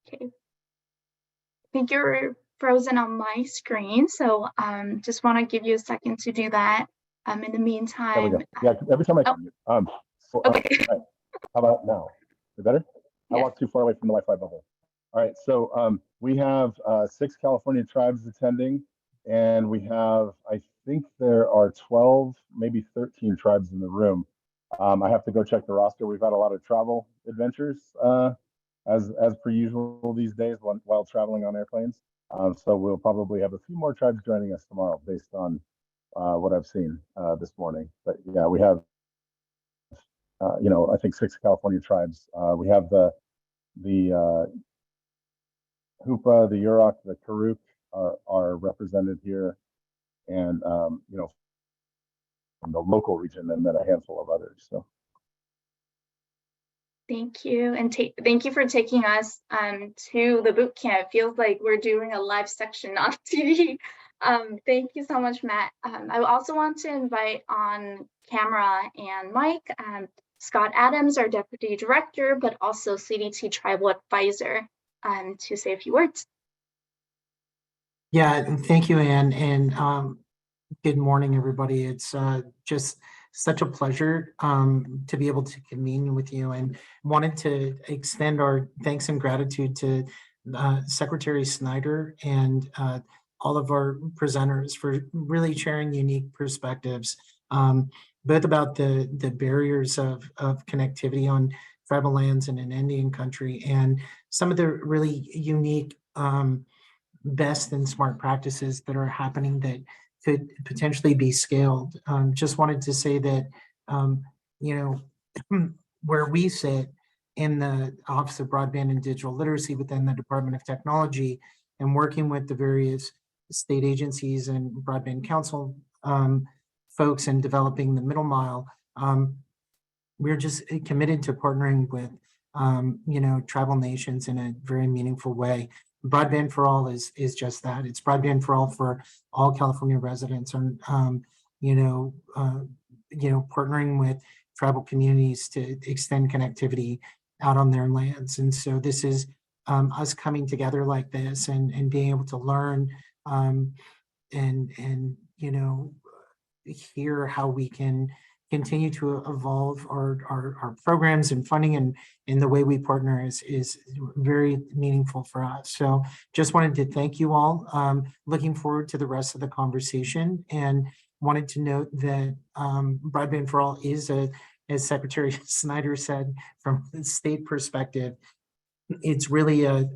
A: Okay. I think you're frozen on my screen, so just want to give you a second to do that. In the meantime,
G: there we go. Yeah, every time I come.
A: Okay.
G: Right. How about now? Is it better?
A: Yes.
G: I walked too far away from the Wi-Fi bubble. All right, so we have 6 California tribes attending, and we have, I think there are 12, maybe 13 tribes in the room. I have to go check the roster. We've had a lot of travel adventures as per usual these days while traveling on airplanes. So we'll probably have a few more tribes joining us tomorrow based on what I've seen this morning. But yeah, we have, I think 6 California tribes. We have the Hoopa, the Yurok, the Karuk are represented here, and from the local region, and then a handful of others. So.
A: Thank you, and thank you for taking us to the boot camp. It feels like we're doing a live section on TV. Thank you so much, Matt. I also want to invite on camera and Mike, Scott Adams, our Deputy Director, but also CDT Tribal Advisor, to say a few words.
K: Yeah, thank you, Anne, and good morning, everybody. It's just such a pleasure to be able to convene with you, and wanted to extend our thanks and gratitude to Secretary Snyder and all of our presenters for really sharing unique perspectives, both about the barriers of connectivity on tribal lands and in Indian country, and some of the really unique best and smart practices that are happening that could potentially be scaled. Just wanted to say that, where we sit in the Office of Broadband and Digital Literacy within the Department of Technology, and working with the various state agencies and Broadband Council folks in developing the middle mile, we're just committed to partnering with, tribal nations in a very meaningful way. Broadband for All is just that. It's broadband for all for all California residents, and partnering with tribal communities to extend connectivity out on their lands. And so this is us coming together like this and being able to learn and hear how we can continue to evolve our programs and funding, and the way we partner is very meaningful for us. So just wanted to thank you all. Looking forward to the rest of the conversation, and wanted to note that Broadband for All is, as Secretary Snyder said, from the state perspective, it's really a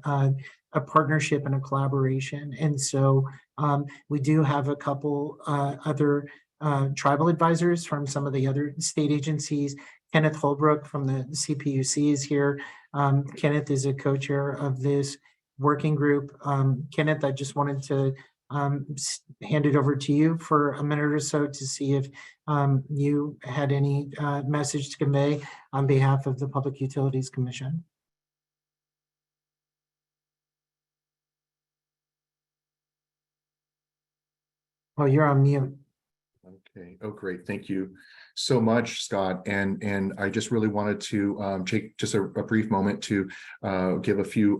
K: partnership and a collaboration. And so we do have a couple other tribal advisors from some of the other state agencies. Kenneth Holbrook from the CPUC is here. Kenneth is a co-chair of this working group. Kenneth, I just wanted to hand it over to you for a minute or so to see if you had any message to convey on behalf of the Public Utilities Commission. Oh, you're on mute.
L: Okay. Oh, great. Thank you so much, Scott. And I just really wanted to take just a brief moment to give a few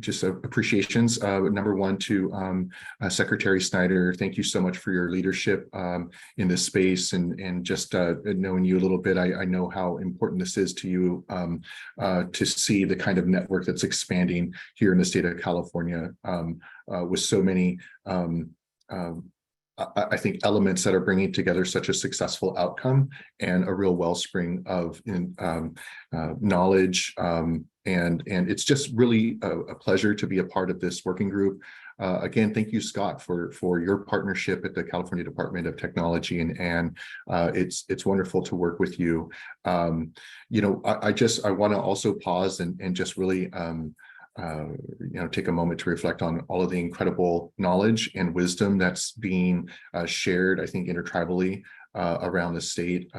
L: just appreciations. Number one, to Secretary Snyder, thank you so much for your leadership in this space, and just knowing you a little bit, I know how important this is to you to see the kind of network that's expanding here in the state of California with so many I think elements that are bringing together such a successful outcome and a real wellspring of knowledge. And it's just really a pleasure to be a part of this working group. again, thank you, Scott, for your partnership at the California Department of Technology, and it's wonderful to work with you. You know, I want to also pause and just really you know, take a moment to reflect on all of the incredible knowledge and wisdom that's being shared, I think, intertribally around the state.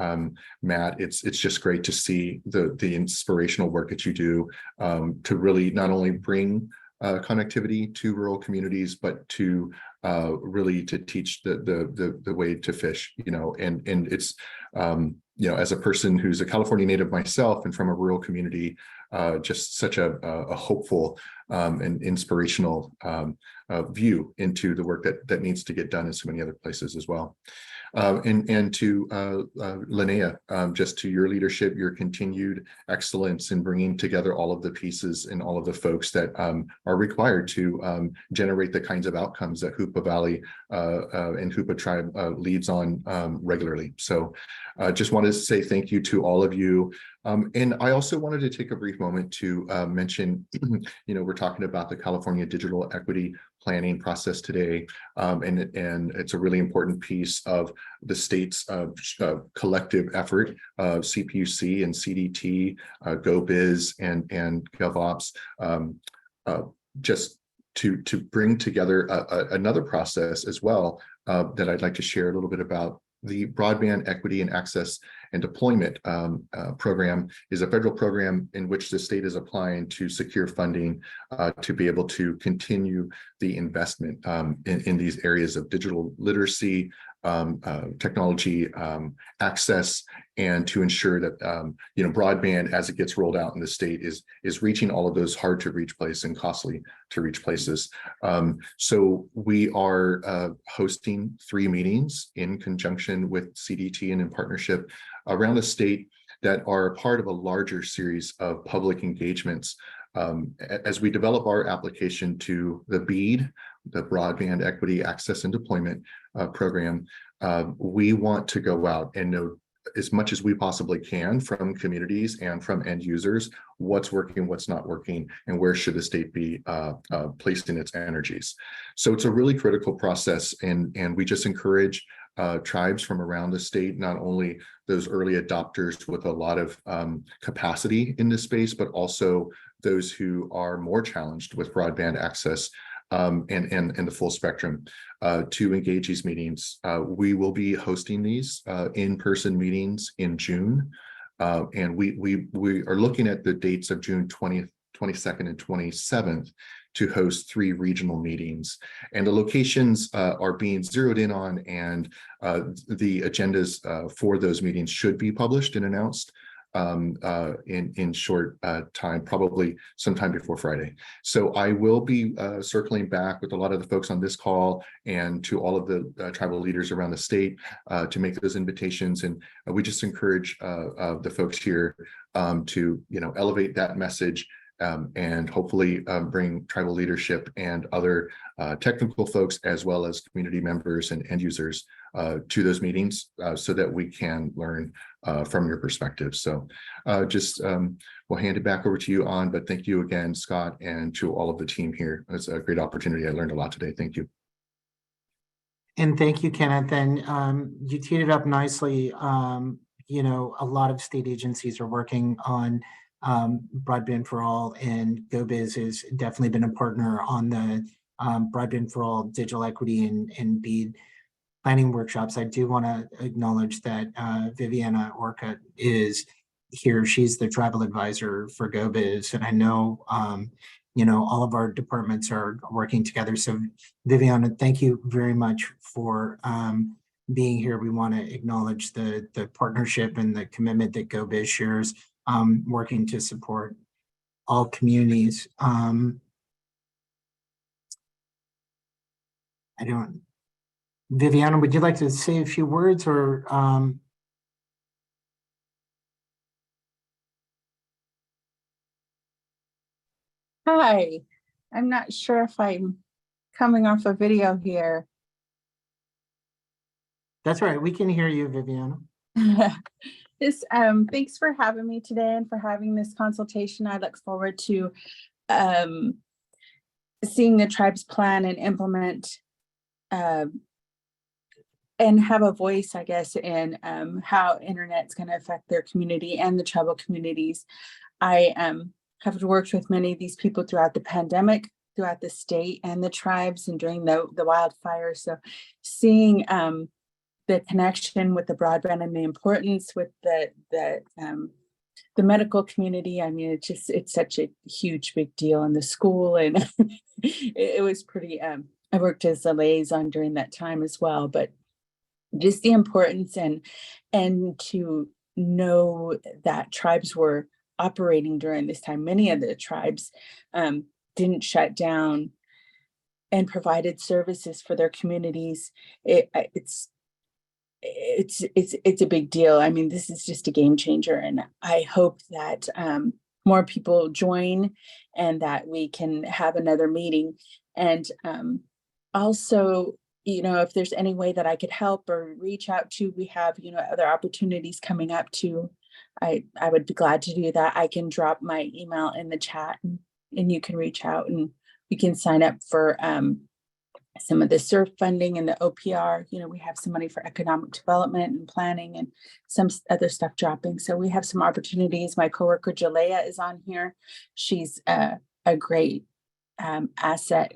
L: Matt, it's just great to see the inspirational work that you do to really not only bring connectivity to rural communities, but to really to teach the way to fish, you know, and it's you know, as a person who's a California native myself and from a rural community, just such a hopeful and inspirational view into the work that needs to get done in so many other places as well. And to Linnea, just to your leadership, your continued excellence in bringing together all of the pieces and all of the folks that are required to generate the kinds of outcomes that Hoopa Valley and Hoopa Tribe leads on regularly. So just wanted to say thank you to all of you. And I also wanted to take a brief moment to mention, you know, we're talking about the California Digital Equity Planning process today, and it's a really important piece of the state's collective effort, CPUC and CDT, GoBiz and GovOps, just to bring together another process as well that I'd like to share a little bit about. The Broadband Equity and Access and Deployment program is a federal program in which the state is applying to secure funding to be able to continue the investment in these areas of digital literacy, technology access, and to ensure that you know, broadband as it gets rolled out in the state is reaching all of those hard to reach places and costly to reach places. So we are hosting 3 meetings in conjunction with CDT and in partnership around the state that are part of a larger series of public engagements as we develop our application to the BEAD, the Broadband Equity Access and Deployment program. We want to go out and know as much as we possibly can from communities and from end users, what's working, what's not working, and where should the state be placing its energies. So it's a really critical process, and we just encourage tribes from around the state, not only those early adopters with a lot of capacity in this space, but also those who are more challenged with broadband access and the full spectrum to engage these meetings. We will be hosting these in-person meetings in June, and we are looking at the dates of June 20th, 22nd, and 27th to host 3 regional meetings, and the locations are being zeroed in on, and the agendas for those meetings should be published and announced in short time, probably sometime before Friday. So I will be circling back with a lot of the folks on this call and to all of the tribal leaders around the state to make those invitations, and we just encourage the folks here to, you know, elevate that message and hopefully bring tribal leadership and other technical folks, as well as community members and end users to those meetings so that we can learn from your perspective. So we'll hand it back over to you, An, but thank you again, Scott, and to all of the team here. It's a great opportunity. I learned a lot today. Thank you.
K: And thank you, Kenneth. And you teed it up nicely. You know, a lot of state agencies are working on Broadband for All, and GoBiz has definitely been a partner on the Broadband for All digital equity and BEAD planning workshops. I do want to acknowledge that Viviana Orcutt is here. She's the tribal advisor for GoBiz, and I know you know, all of our departments are working together. So Viviana, thank you very much for being here. We want to acknowledge the partnership and the commitment that GoBiz shares, working to support all communities. Viviana, would you like to say a few words, or?
M: Hi, I'm not sure if I'm coming off a video here.
K: That's right, we can hear you, Viviana.
M: Thanks for having me today and for having this consultation. I look forward to seeing the tribes plan and implement and have a voice, I guess, in how internet's going to affect their community and the tribal communities. I have worked with many of these people throughout the pandemic, throughout the state and the tribes, and during the wildfires. So seeing the connection with the broadband and the importance with the medical community, I mean, it's such a huge, big deal in the school. And it was pretty, I worked as a liaison during that time as well, but just the importance and to know that tribes were operating during this time. Many of the tribes didn't shut down and provided services for their communities. It's a big deal. I mean, this is just a game changer, and I hope that more people join and that we can have another meeting. And also, if there's any way that I could help or reach out to, we have, other opportunities coming up too. I would be glad to do that. I can drop my email in the chat and you can reach out and we can sign up for some of the SURF funding and the OPR. We have some money for economic development and planning and some other stuff dropping. So we have some opportunities. My coworker Jalea is on here. She's a great asset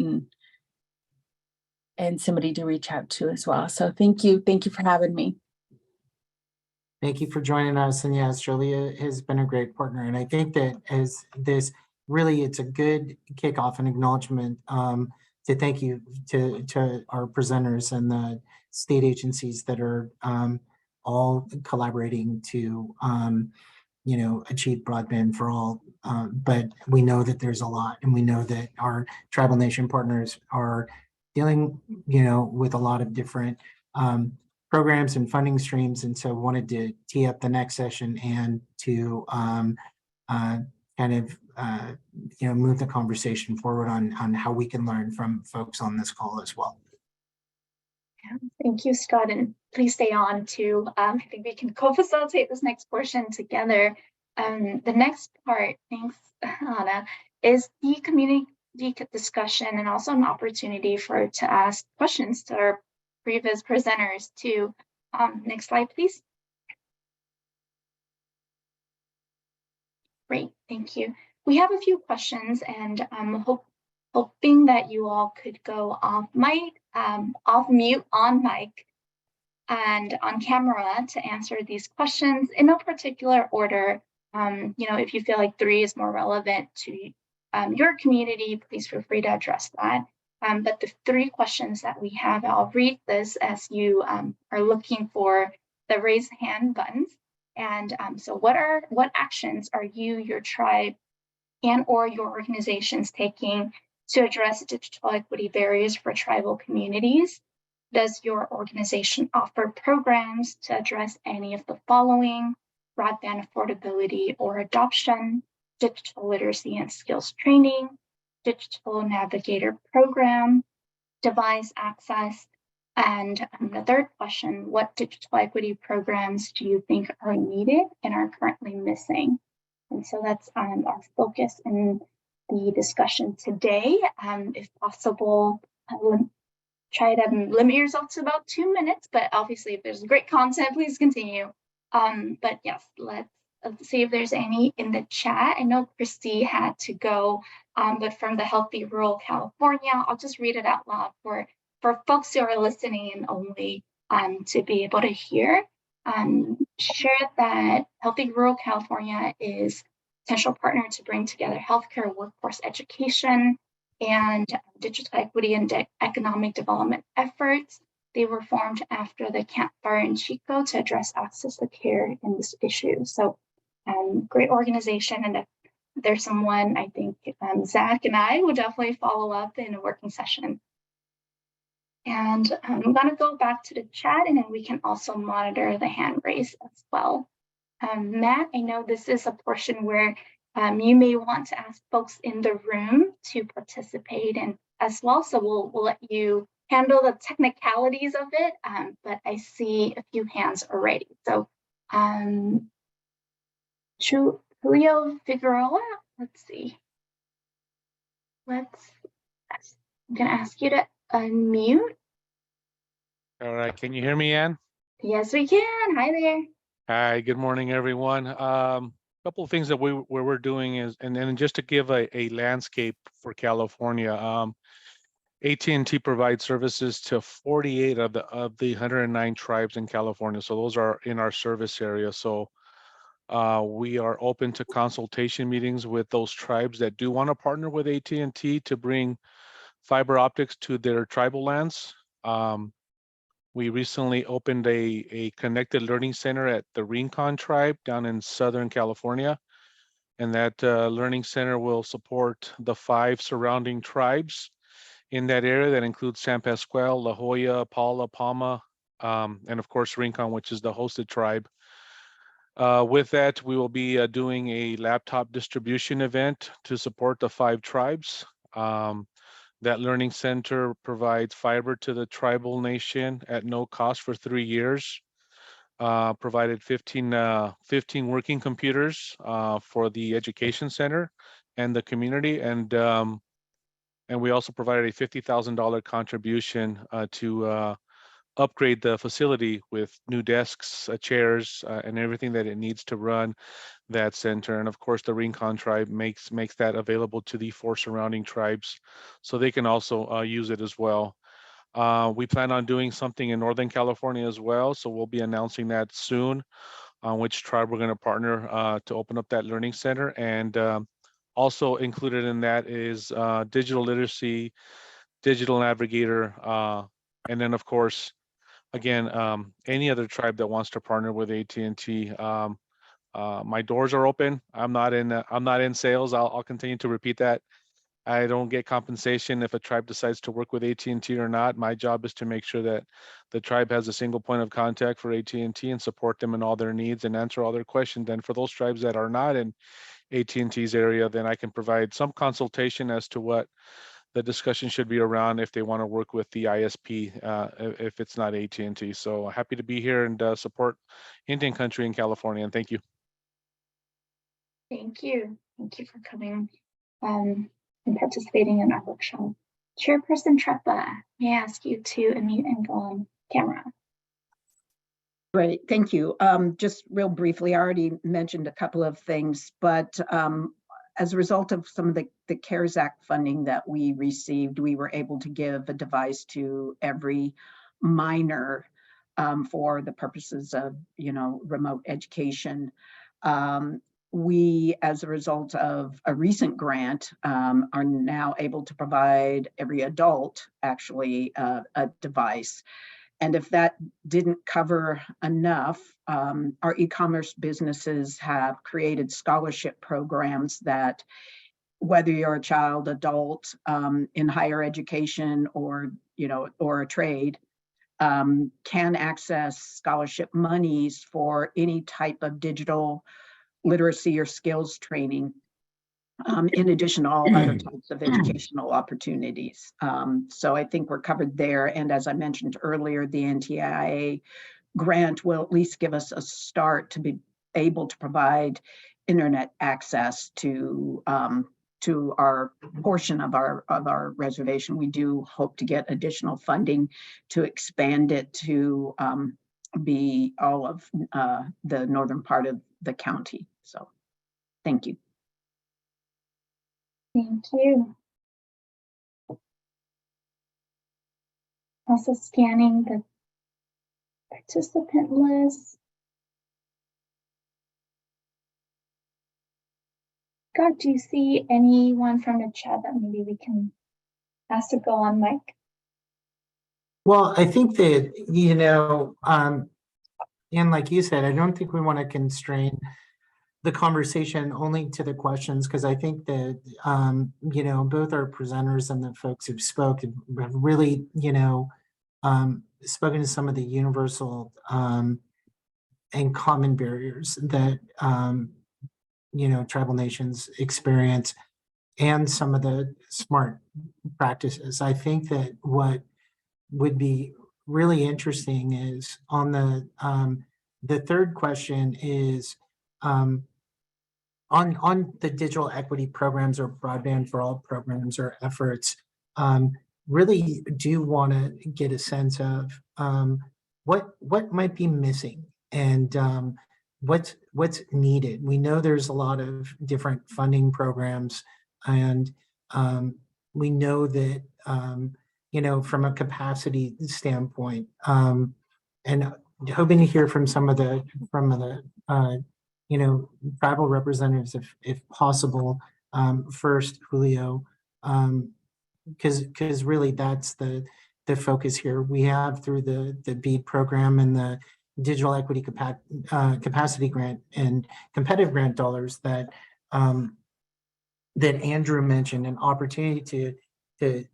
M: and somebody to reach out to as well. So thank you for having me.
K: Thank you for joining us. And yes, Julia has been a great partner. And I think that as this really, it's a good kickoff and acknowledgement to thank you to our presenters and the state agencies that are all collaborating to achieve broadband for all. But we know that there's a lot, and we know that our tribal nation partners are dealing, with a lot of different programs and funding streams. And so wanted to tee up the next session and to move the conversation forward on how we can learn from folks on this call as well.
A: Yeah, thank you, Scott, and please stay on too. I think we can co-facilitate this next portion together. The next part, thanks, Anna, is the community discussion and also an opportunity to ask questions to our previous presenters too. Next slide, please. Great, thank you. We have a few questions, and I'm hoping that you all could go off mute, on mic, and on camera to answer these questions in no particular order. If you feel like 3 is more relevant to your community, please feel free to address that. But the 3 questions that we have, I'll read this as you are looking for the raise hand buttons. And so what actions are you, your tribe, and or your organizations taking to address digital equity barriers for tribal communities? Does your organization offer programs to address any of the following: broadband affordability or adoption, digital literacy and skills training, digital navigator program, device access? And the 3rd question, what digital equity programs do you think are needed and are currently missing? And so that's our focus in the discussion today. If possible, try to limit yourself to about 2 minutes, but obviously if there's great content, please continue. But yes, let's see if there's any in the chat. I know Christy had to go, but from the Healthy Rural California, I'll just read it out loud for folks who are listening and only to be able to hear. Share that Healthy Rural California is a potential partner to bring together healthcare, workforce education, and digital equity and economic development efforts. They were formed after the campfire in Chico to address access to care in this issue. So great organization, and if there's someone, I think Zach and I would definitely follow up in a working session. And I'm going to go back to the chat, and then we can also monitor the hand raise as well. Matt, I know this is a portion where you may want to ask folks in the room to participate in as well. So we'll let you handle the technicalities of it, but I see a few hands already. So Julio Figueroa, let's see. Let's I'm gonna ask you to unmute.
N: All right, can you hear me, Ann?
A: Yes, we can. Hi there.
N: Hi, good morning, everyone. Couple of things that we're doing is, and then just to give a landscape for California, AT&T provides services to 48 of the 109 tribes in California. So those are in our service area. So we are open to consultation meetings with those tribes that do want to partner with AT&T to bring fiber optics to their tribal lands. We recently opened a connected learning center at the Rincon tribe down in Southern California. And that learning center will support the 5 surrounding tribes in that area. That includes San Pasqual, La Jolla, Paula, Palma, and of course Rincon, which is the hosted tribe. With that, we will be doing a laptop distribution event to support the 5 tribes. That learning center provides fiber to the tribal nation at no cost for 3 years. Provided 15 working computers for the education center and the community, and we also provided a $50,000 contribution to upgrade the facility with new desks, chairs, and everything that it needs to run that center. And of course, the Rincon tribe makes that available to the 4 surrounding tribes, so they can also use it as well. We plan on doing something in Northern California as well, so we'll be announcing that soon on which tribe we're going to partner to open up that learning center. And also included in that is digital literacy, digital navigator, and then of course, again, any other tribe that wants to partner with AT&T. My doors are open. I'm not in sales. I'll continue to repeat that. I don't get compensation if a tribe decides to work with AT&T or not. My job is to make sure that the tribe has a single point of contact for AT&T and support them in all their needs and answer all their questions. And for those tribes that are not in AT&T's area, then I can provide some consultation as to what the discussion should be around if they want to work with the ISP, if it's not AT&T. So happy to be here and support Indian country in California. And thank you.
A: Thank you. Thank you for coming and participating in our workshop. Chairperson Treppa, may I ask you to unmute and go on camera?
E: Great, thank you. Just real briefly, I already mentioned a couple of things, but as a result of some of the CARES Act funding that we received, we were able to give a device to every minor for the purposes of, remote education. We, as a result of a recent grant, are now able to provide every adult actually a device. And if that didn't cover enough, our e-commerce businesses have created scholarship programs that, whether you're a child, adult, in higher education or a trade, can access scholarship monies for any type of digital literacy or skills training, in addition to all other types of educational opportunities. So I think we're covered there. And as I mentioned earlier, the NTIA grant will at least give us a start to be able to provide internet access to our portion of our reservation. We do hope to get additional funding to expand it to be all of the northern part of the county. So thank you.
A: Thank you. Also scanning the participant list. God, do you see anyone from the chat that maybe we can ask to go on mic?
K: Well, I think that, and like you said, I don't think we want to constrain the conversation only to the questions, because I think that, both our presenters and the folks who've spoken have really, spoken to some of the universal and common barriers that, tribal nations experience, and some of the smart practices. I think that what would be really interesting is on the third question is on the digital equity programs or broadband for all programs or efforts. really do want to get a sense of what might be missing and what's needed. We know there's a lot of different funding programs, and we know that from a capacity standpoint, and hoping to hear from some of the tribal representatives if possible. First, Julio, because really that's the focus here. We have through the BEAD program and the digital equity capacity grant and competitive grant dollars that that Andrew mentioned, an opportunity to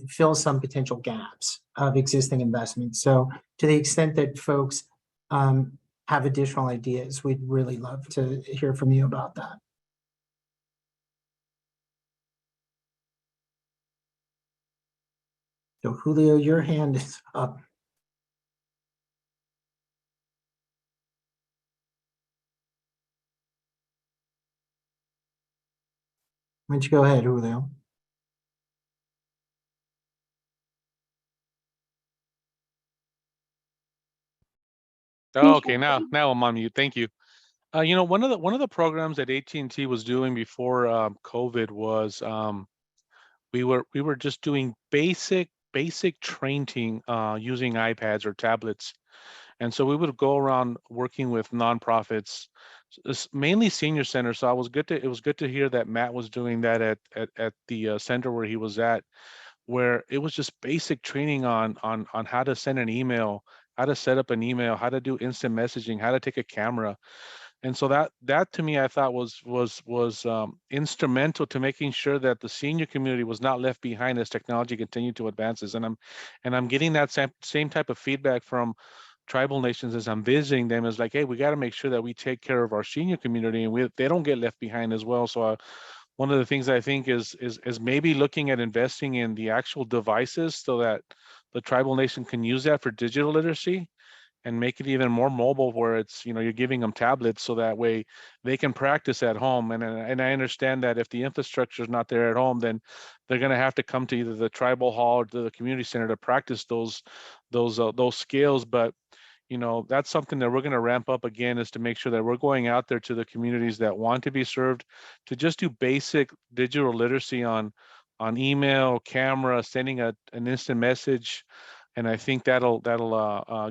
K: fill some potential gaps of existing investments. So to the extent that folks have additional ideas, we'd really love to hear from you about that. So Julio, your hand is up. Why don't you go ahead, Julio?
N: Oh, okay, now I'm on mute. Thank you. One of the programs that AT&T was doing before COVID was we were just doing basic training using iPads or tablets. And so we would go around working with nonprofits, mainly senior centers. So it was good to hear that Matt was doing that at the center where he was at, where it was just basic training on how to send an email, how to set up an email, how to do instant messaging, how to take a camera. And so that to me, I thought was instrumental to making sure that the senior community was not left behind as technology continued to advances. And I'm getting that same type of feedback from tribal nations as I'm visiting them, is like, hey, we got to make sure that we take care of our senior community and they don't get left behind as well. So one of the things I think is maybe looking at investing in the actual devices so that the tribal nation can use that for digital literacy and make it even more mobile, where it's, you're giving them tablets so that way they can practice at home. And I understand that if the infrastructure is not there at home, then they're going to have to come to either the tribal hall or to the community center to practice those skills. But that's something that we're going to ramp up again, is to make sure that we're going out there to the communities that want to be served, to just do basic digital literacy on email, camera, sending an instant message. And I think that'll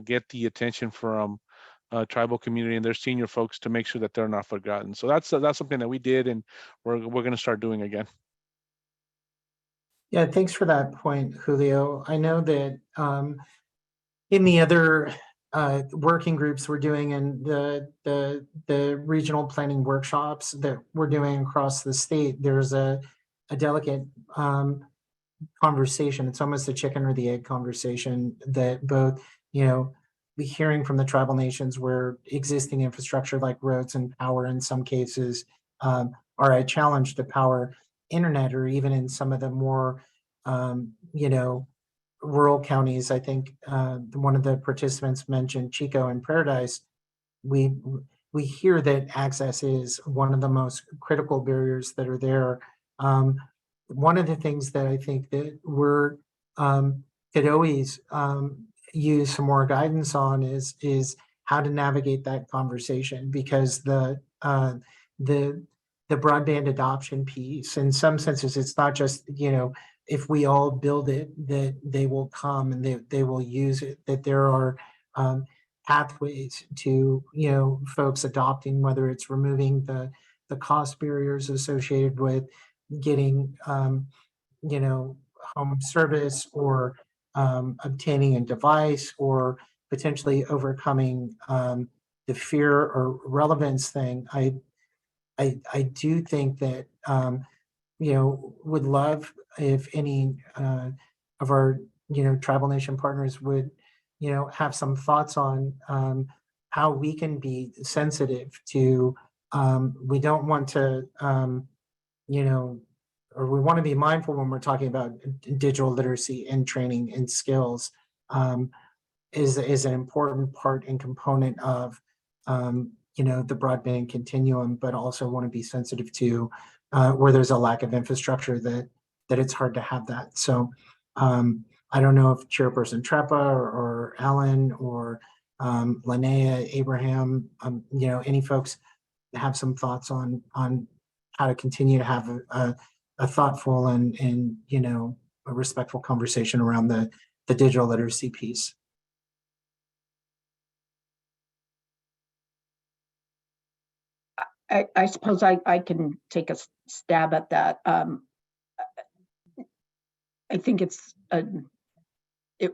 N: get the attention from tribal community and their senior folks to make sure that they're not forgotten. So that's something that we did, and we're going to start doing again.
K: Yeah, thanks for that point, Julio. I know that in the other working groups we're doing and the regional planning workshops that we're doing across the state, there's a delicate conversation. It's almost a chicken or the egg conversation that both, be hearing from the tribal nations where existing infrastructure like roads and power in some cases are a challenge to power internet, or even in some of the more, rural counties. I think one of the participants mentioned Chico and Paradise. We hear that access is one of the most critical barriers that are there. One of the things that I think that we're could always use some more guidance on is how to navigate that conversation, because the broadband adoption piece, in some senses, it's not just if we all build it that they will come and they will use it. That there are pathways to folks adopting, whether it's removing the cost barriers associated with getting home service, or obtaining a device, or potentially overcoming the fear or relevance thing. I do think that would love if any of our tribal nation partners would have some thoughts on how we can be sensitive to. We don't want to or we want to be mindful when we're talking about digital literacy and training and skills, is an important part and component of the broadband continuum, but also want to be sensitive to where there's a lack of infrastructure that it's hard to have that. So I don't know if Chairperson Treppa or Ellen or Linnea, Abraham, any folks have some thoughts on how to continue to have a thoughtful and a respectful conversation around the digital literacy piece.
E: I suppose I can take a stab at that. I think it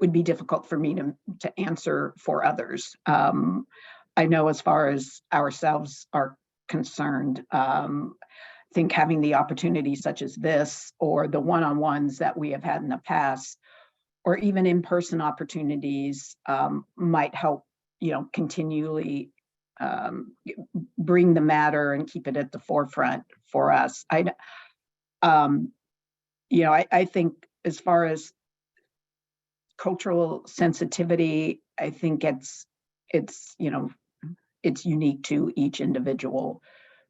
E: would be difficult for me to answer for others. I know as far as ourselves are concerned, I think having the opportunity such as this, or the one-on-ones that we have had in the past, or even in-person opportunities, might help, continually bring the matter and keep it at the forefront for us. I think as far as cultural sensitivity, I think it's unique to each individual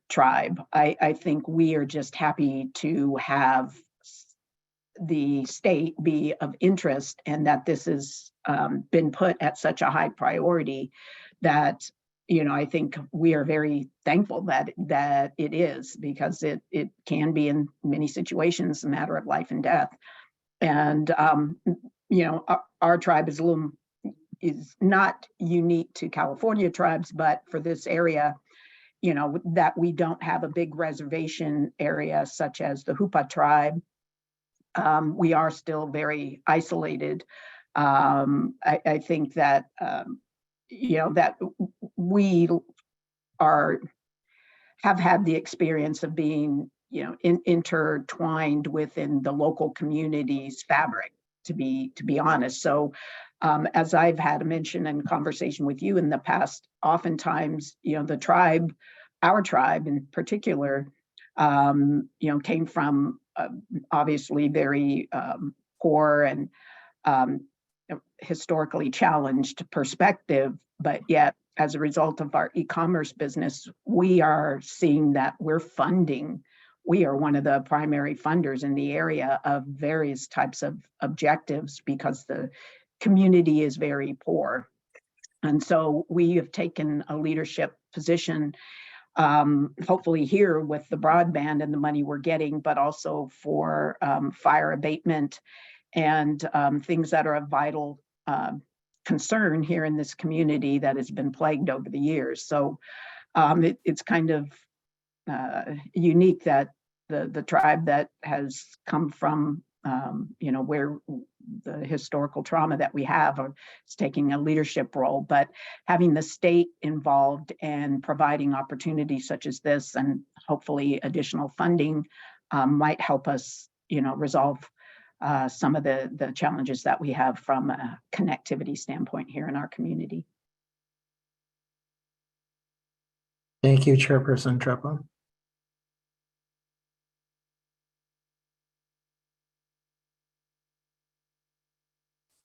E: tribe. I think we are just happy to have the state be of interest, and that this has been put at such a high priority that I think we are very thankful that it is, because it can be in many situations a matter of life and death. And our tribe is not unique to California tribes, but for this area, that we don't have a big reservation area such as the Hupa tribe. We are still very isolated. I think that that we have had the experience of being intertwined within the local community's fabric, to be honest. So as I've had a mention and conversation with you in the past, oftentimes the tribe, our tribe in particular, came from obviously very poor and historically challenged perspective, but yet as a result of our e-commerce business, we are seeing that we are one of the primary funders in the area of various types of objectives, because the community is very poor. And so we have taken a leadership position, hopefully here with the broadband and the money we're getting, but also for fire abatement and things that are of vital concern here in this community that has been plagued over the years. So it's kind of unique that the tribe that has come from where the historical trauma that we have is taking a leadership role, but having the state involved and providing opportunities such as this, and hopefully additional funding, might help us resolve some of the challenges that we have from a connectivity standpoint here in our community.
K: Thank you, Chairperson Treppa.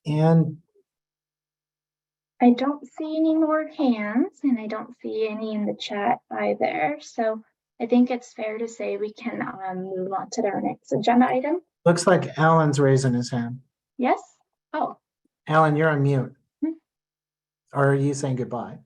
K: And
A: I don't see any more hands, and I don't see any in the chat either. So I think it's fair to say we can move on to our next agenda item.
K: Looks like Alan's raising his hand.
A: Yes? Oh.
K: Alan, you're on mute. Or are you saying goodbye?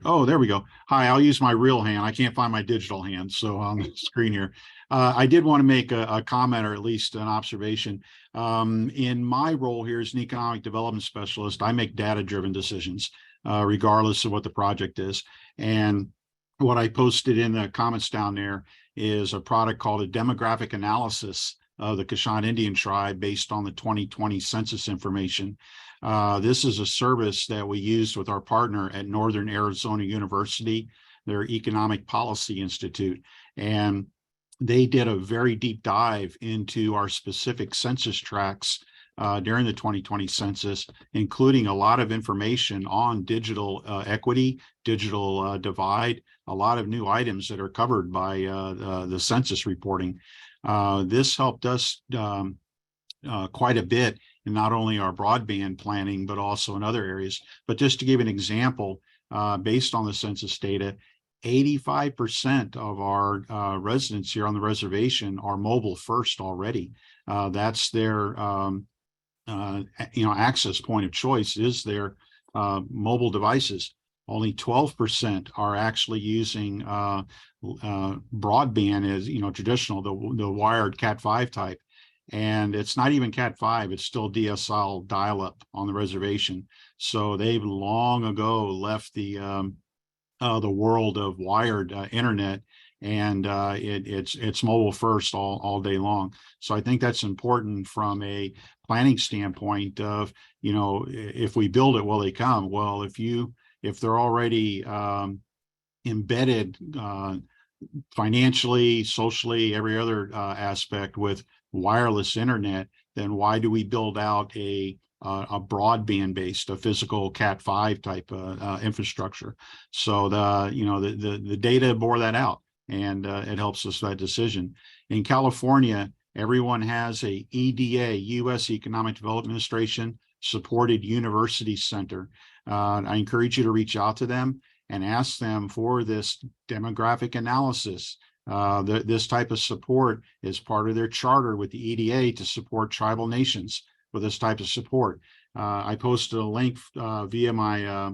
J: Oh, there we go. Hi, I'll use my real hand. I can't find my digital hand, so on the screen here. I did want to make a comment, or at least an observation. In my role here as an economic development specialist, I make data-driven decisions, regardless of what the project is. And what I posted in the comments down there is a product called a demographic analysis of the Kashan Indian tribe based on the 2020 census information. This is a service that we used with our partner at Northern Arizona University, their Economic Policy Institute. And they did a very deep dive into our specific census tracts during the 2020 census, including a lot of information on digital equity, digital divide, a lot of new items that are covered by the census reporting. This helped us quite a bit in not only our broadband planning, but also in other areas. But just to give an example, based on the census data, 85% of our residents here on the reservation are mobile first already. That's their access point of choice is their mobile devices. Only 12% are actually using broadband as traditional, the wired Cat5 type. And it's not even Cat5, it's still DSL dial-up on the reservation. So they've long ago left the world of wired internet, and it's mobile first all day long. So I think that's important from a planning standpoint of, if we build it, will they come? Well, if they're already embedded financially, socially, every other aspect with wireless internet, then why do we build out a broadband-based, a physical Cat5 type infrastructure? So the data bore that out, and it helps us that decision. In California, everyone has a EDA, U.S. Economic Development Administration supported university center. I encourage you to reach out to them and ask them for this demographic analysis. This type of support is part of their charter with the EDA to support tribal nations with this type of support. I posted a link via my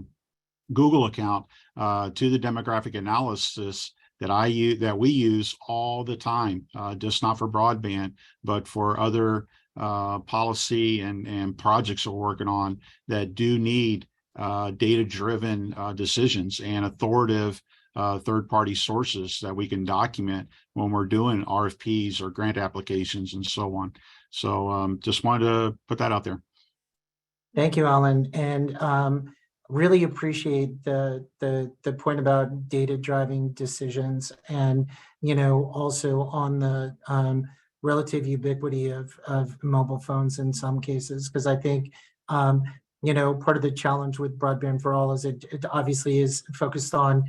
J: Google account to the demographic analysis that we use all the time, just not for broadband, but for other policy and projects we're working on that do need data-driven decisions and authoritative third-party sources that we can document when we're doing RFPs or grant applications and so on. So just wanted to put that out there.
K: Thank you, Alan, and really appreciate the point about data driving decisions, and also on the relative ubiquity of mobile phones in some cases, because I think part of the challenge with broadband for all is it obviously is focused on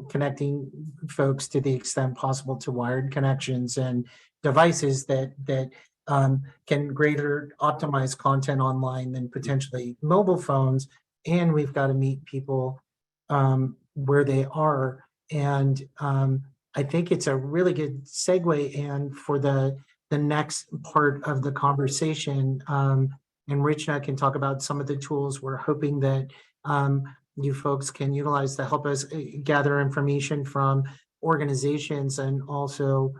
K: connecting folks to the extent possible to wired connections and devices that can greater optimize content online than potentially mobile phones. And we've got to meet people where they are. And I think it's a really good segue. And for the next part of the conversation, and Rich and I can talk about some of the tools we're hoping that you folks can utilize to help us gather information from organizations and also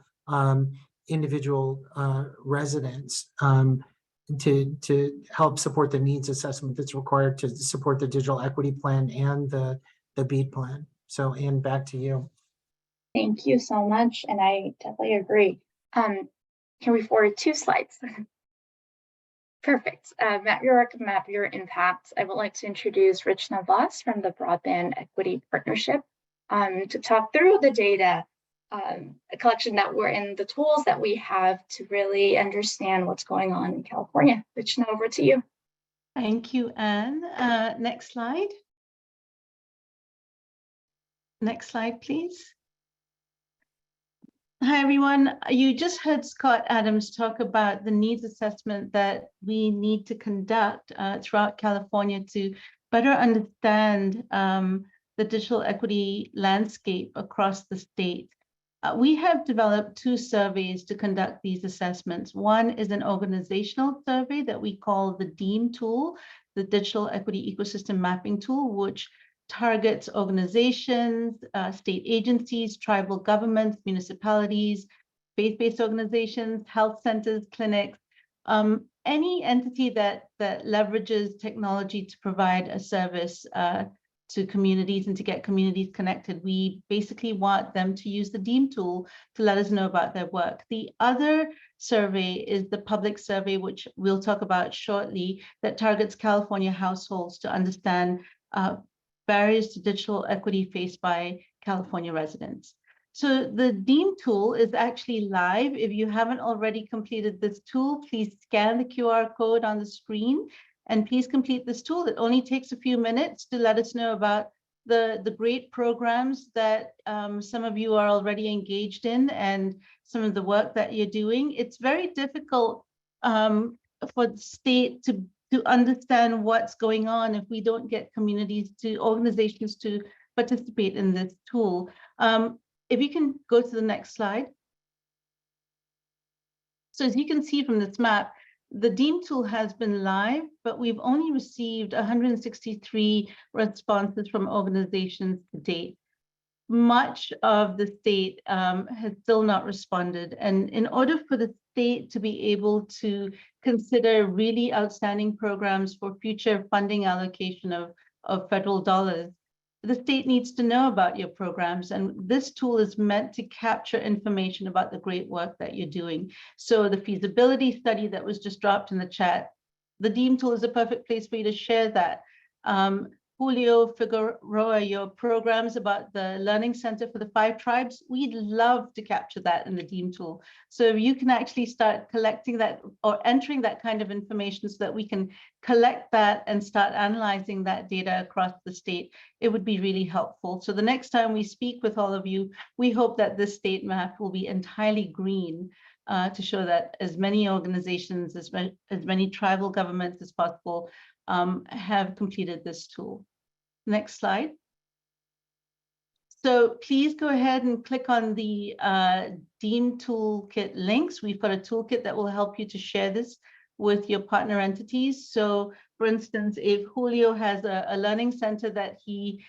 K: individual residents to help support the needs assessment that's required to support the digital equity plan and the BEAD plan. So Ann, back to you.
A: Thank you so much, and I definitely agree. Can we forward 2 slides? Perfect. Map your work, map your impact. I would like to introduce Rich Navas from the Broadband Equity Partnership to talk through the data a collection that we're in, the tools that we have to really understand what's going on in California. Rich, now over to you.
O: Thank you, Anne. Next slide. Next slide, please. Hi, everyone. You just heard Scott Adams talk about the needs assessment that we need to conduct throughout California to better understand the digital equity landscape across the state. We have developed 2 surveys to conduct these assessments. One is an organizational survey that we call the DEAM tool, the Digital Equity Ecosystem Mapping Tool, which targets organizations, state agencies, tribal governments, municipalities, faith-based organizations, health centers, clinics, any entity that leverages technology to provide a service to communities and to get communities connected. We basically want them to use the DEAM tool to let us know about their work. The other survey is the public survey, which we'll talk about shortly, that targets California households to understand barriers to digital equity faced by California residents. So the DEAM tool is actually live. If you haven't already completed this tool, please scan the QR code on the screen and please complete this tool. It only takes a few minutes to let us know about the great programs that some of you are already engaged in and some of the work that you're doing. It's very difficult for the state to understand what's going on if we don't get organizations to participate in this tool. If you can go to the next slide. So as you can see from this map, the DEEM tool has been live, but we've only received 163 responses from organizations to date. Much of the state has still not responded. And in order for the state to be able to consider really outstanding programs for future funding allocation of federal dollars, the state needs to know about your programs. And this tool is meant to capture information about the great work that you're doing. So the feasibility study that was just dropped in the chat, the DEEM tool is a perfect place for you to share that. Julio Figueroa, your programs about the Learning Center for the 5 tribes, we'd love to capture that in the DEEM tool. So if you can actually start collecting that or entering that kind of information so that we can collect that and start analyzing that data across the state, it would be really helpful. So the next time we speak with all of you, we hope that this state map will be entirely green to show that as many organizations, as many tribal governments as possible have completed this tool. Next slide. So please go ahead and click on the DEEM toolkit links. We've got a toolkit that will help you to share this with your partner entities. So for instance, if Julio has a learning center that he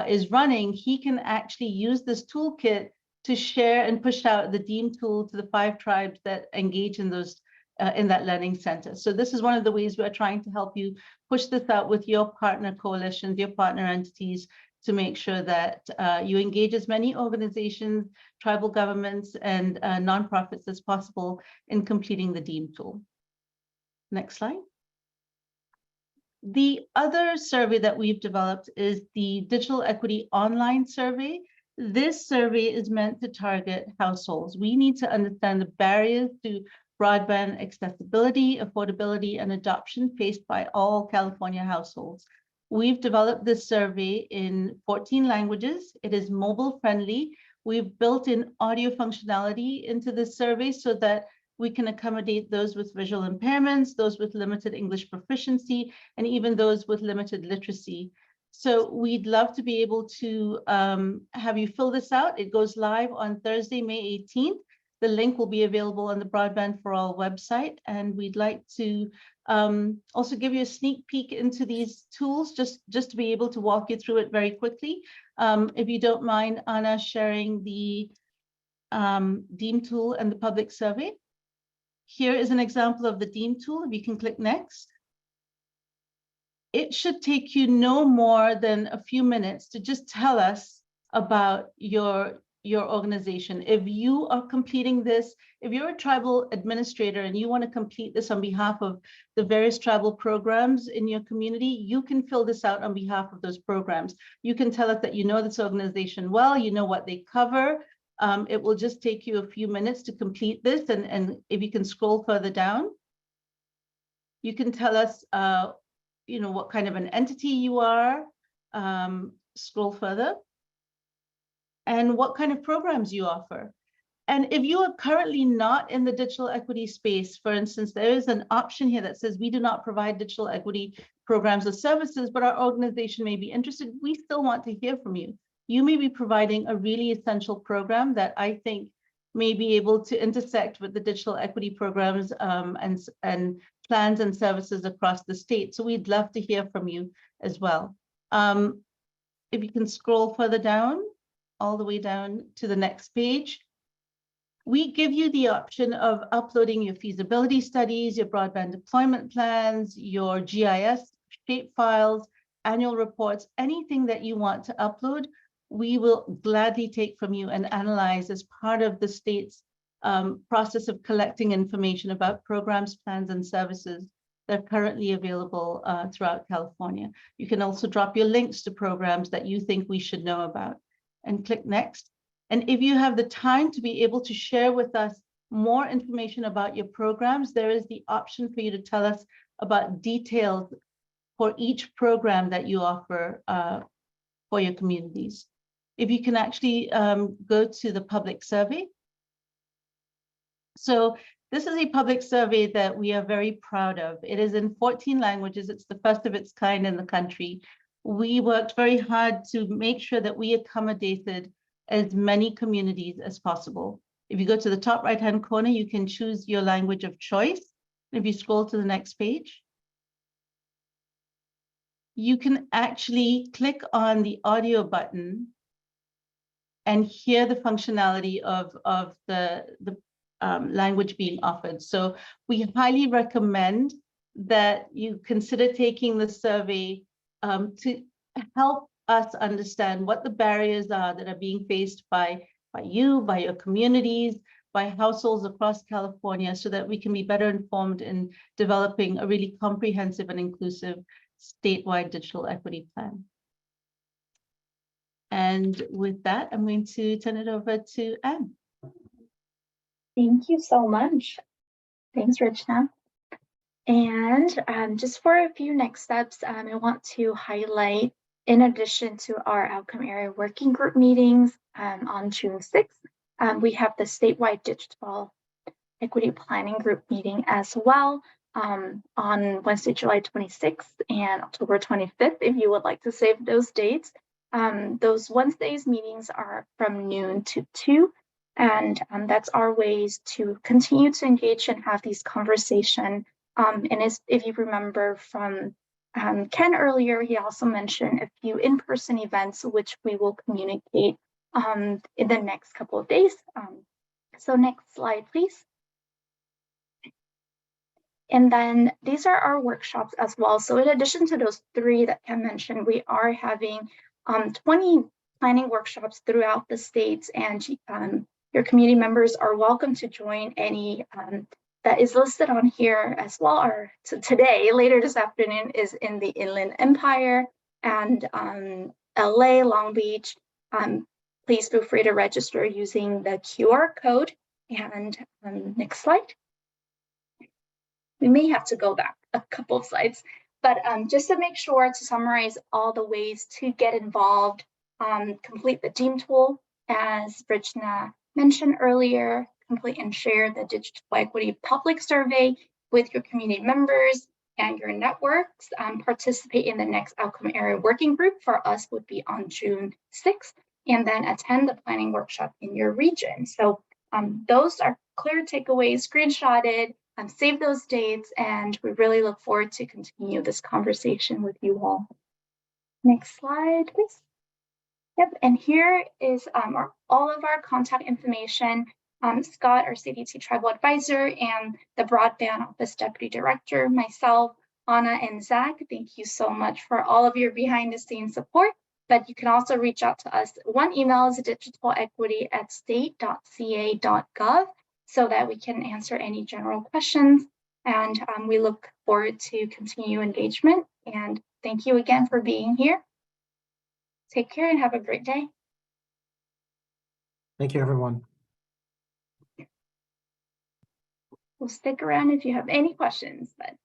O: is running, he can actually use this toolkit to share and push out the DEEM tool to the 5 tribes that engage in those in that learning center. So this is one of the ways we're trying to help you push this out with your partner coalitions, your partner entities, to make sure that you engage as many organizations, tribal governments, and nonprofits as possible in completing the DEEM tool. Next slide. The other survey that we've developed is the Digital Equity Online Survey. This survey is meant to target households. We need to understand the barriers to broadband accessibility, affordability, and adoption faced by all California households. We've developed this survey in 14 languages. It is mobile friendly. We've built in audio functionality into this survey so that we can accommodate those with visual impairments, those with limited English proficiency, and even those with limited literacy. So we'd love to be able to have you fill this out. It goes live on Thursday, May 18th. The link will be available on the Broadband for All website. And we'd like to also give you a sneak peek into these tools, just to be able to walk you through it very quickly. If you don't mind, Anna, sharing the DEEM tool and the public survey. Here is an example of the DEEM tool. If you can click next. It should take you no more than a few minutes to just tell us about your organization. If you are completing this, if you're a tribal administrator and you want to complete this on behalf of the various tribal programs in your community, you can fill this out on behalf of those programs. You can tell us that you know this organization well, you know what they cover. It will just take you a few minutes to complete this. And if you can scroll further down, you can tell us what kind of an entity you are, scroll further, and what kind of programs you offer. And if you are currently not in the digital equity space, for instance, there is an option here that says we do not provide digital equity programs or services, but our organization may be interested. We still want to hear from you. You may be providing a really essential program that I think may be able to intersect with the digital equity programs and plans and services across the state. So we'd love to hear from you as well. If you can scroll further down, all the way down to the next page, we give you the option of uploading your feasibility studies, your broadband deployment plans, your GIS shape files, annual reports, anything that you want to upload, we will gladly take from you and analyze as part of the state's process of collecting information about programs, plans, and services that are currently available throughout California. You can also drop your links to programs that you think we should know about. And click next. And if you have the time to be able to share with us more information about your programs, there is the option for you to tell us about details for each program that you offer for your communities. If you can actually go to the public survey. So this is a public survey that we are very proud of. It is in 14 languages. It's the first of its kind in the country. we worked very hard to make sure that we accommodated as many communities as possible. If you go to the top right-hand corner, you can choose your language of choice. If you scroll to the next page, you can actually click on the audio button and hear the functionality of the language being offered. So we highly recommend that you consider taking the survey to help us understand what the barriers are that are being faced by you, by your communities, by households across California, so that we can be better informed in developing a really comprehensive and inclusive statewide digital equity plan. And with that, I'm going to turn it over to Anne.
A: Thank you so much. Thanks, Richna. And just for a few next steps, I want to highlight, in addition to our outcome area working group meetings on June 6th, we have the statewide digital equity planning group meeting as well on Wednesday, July 26th and October 25th, if you would like to save those dates. Those Wednesdays meetings are from noon to 2. And that's our ways to continue to engage and have these conversations. And if you remember from Ken earlier, he also mentioned a few in-person events, which we will communicate in the next couple of days. So next slide, please. And then these are our workshops as well. So in addition to those 3 that Ken mentioned, we are having 20 planning workshops throughout the states, and your community members are welcome to join any that is listed on here as well. Or today, later this afternoon, is in the Inland Empire and LA, Long Beach. Please feel free to register using the QR code. And next slide. We may have to go back a couple of slides, but just to make sure to summarize all the ways to get involved, complete the DEEM tool, as Richna mentioned earlier, complete and share the digital equity public survey with your community members and your networks. Participate in the next outcome area working group, for us would be on June 6th, and then attend the planning workshop in your region. So those are clear takeaways, screenshotted, save those dates, and we really look forward to continue this conversation with you all. Next slide, please. Yep, and here is all of our contact information. Scott, our CDT Tribal Advisor, and the Broadband Office Deputy Director, myself, Anna, and Zach, thank you so much for all of your behind-the-scenes support. But you can also reach out to us. One email is digitalequity@state.ca.gov, so that we can answer any general questions. And we look forward to continue engagement. And thank you again for being here. Take care and have a great day.
K: Thank you, everyone.
A: We'll stick around if you have any questions, but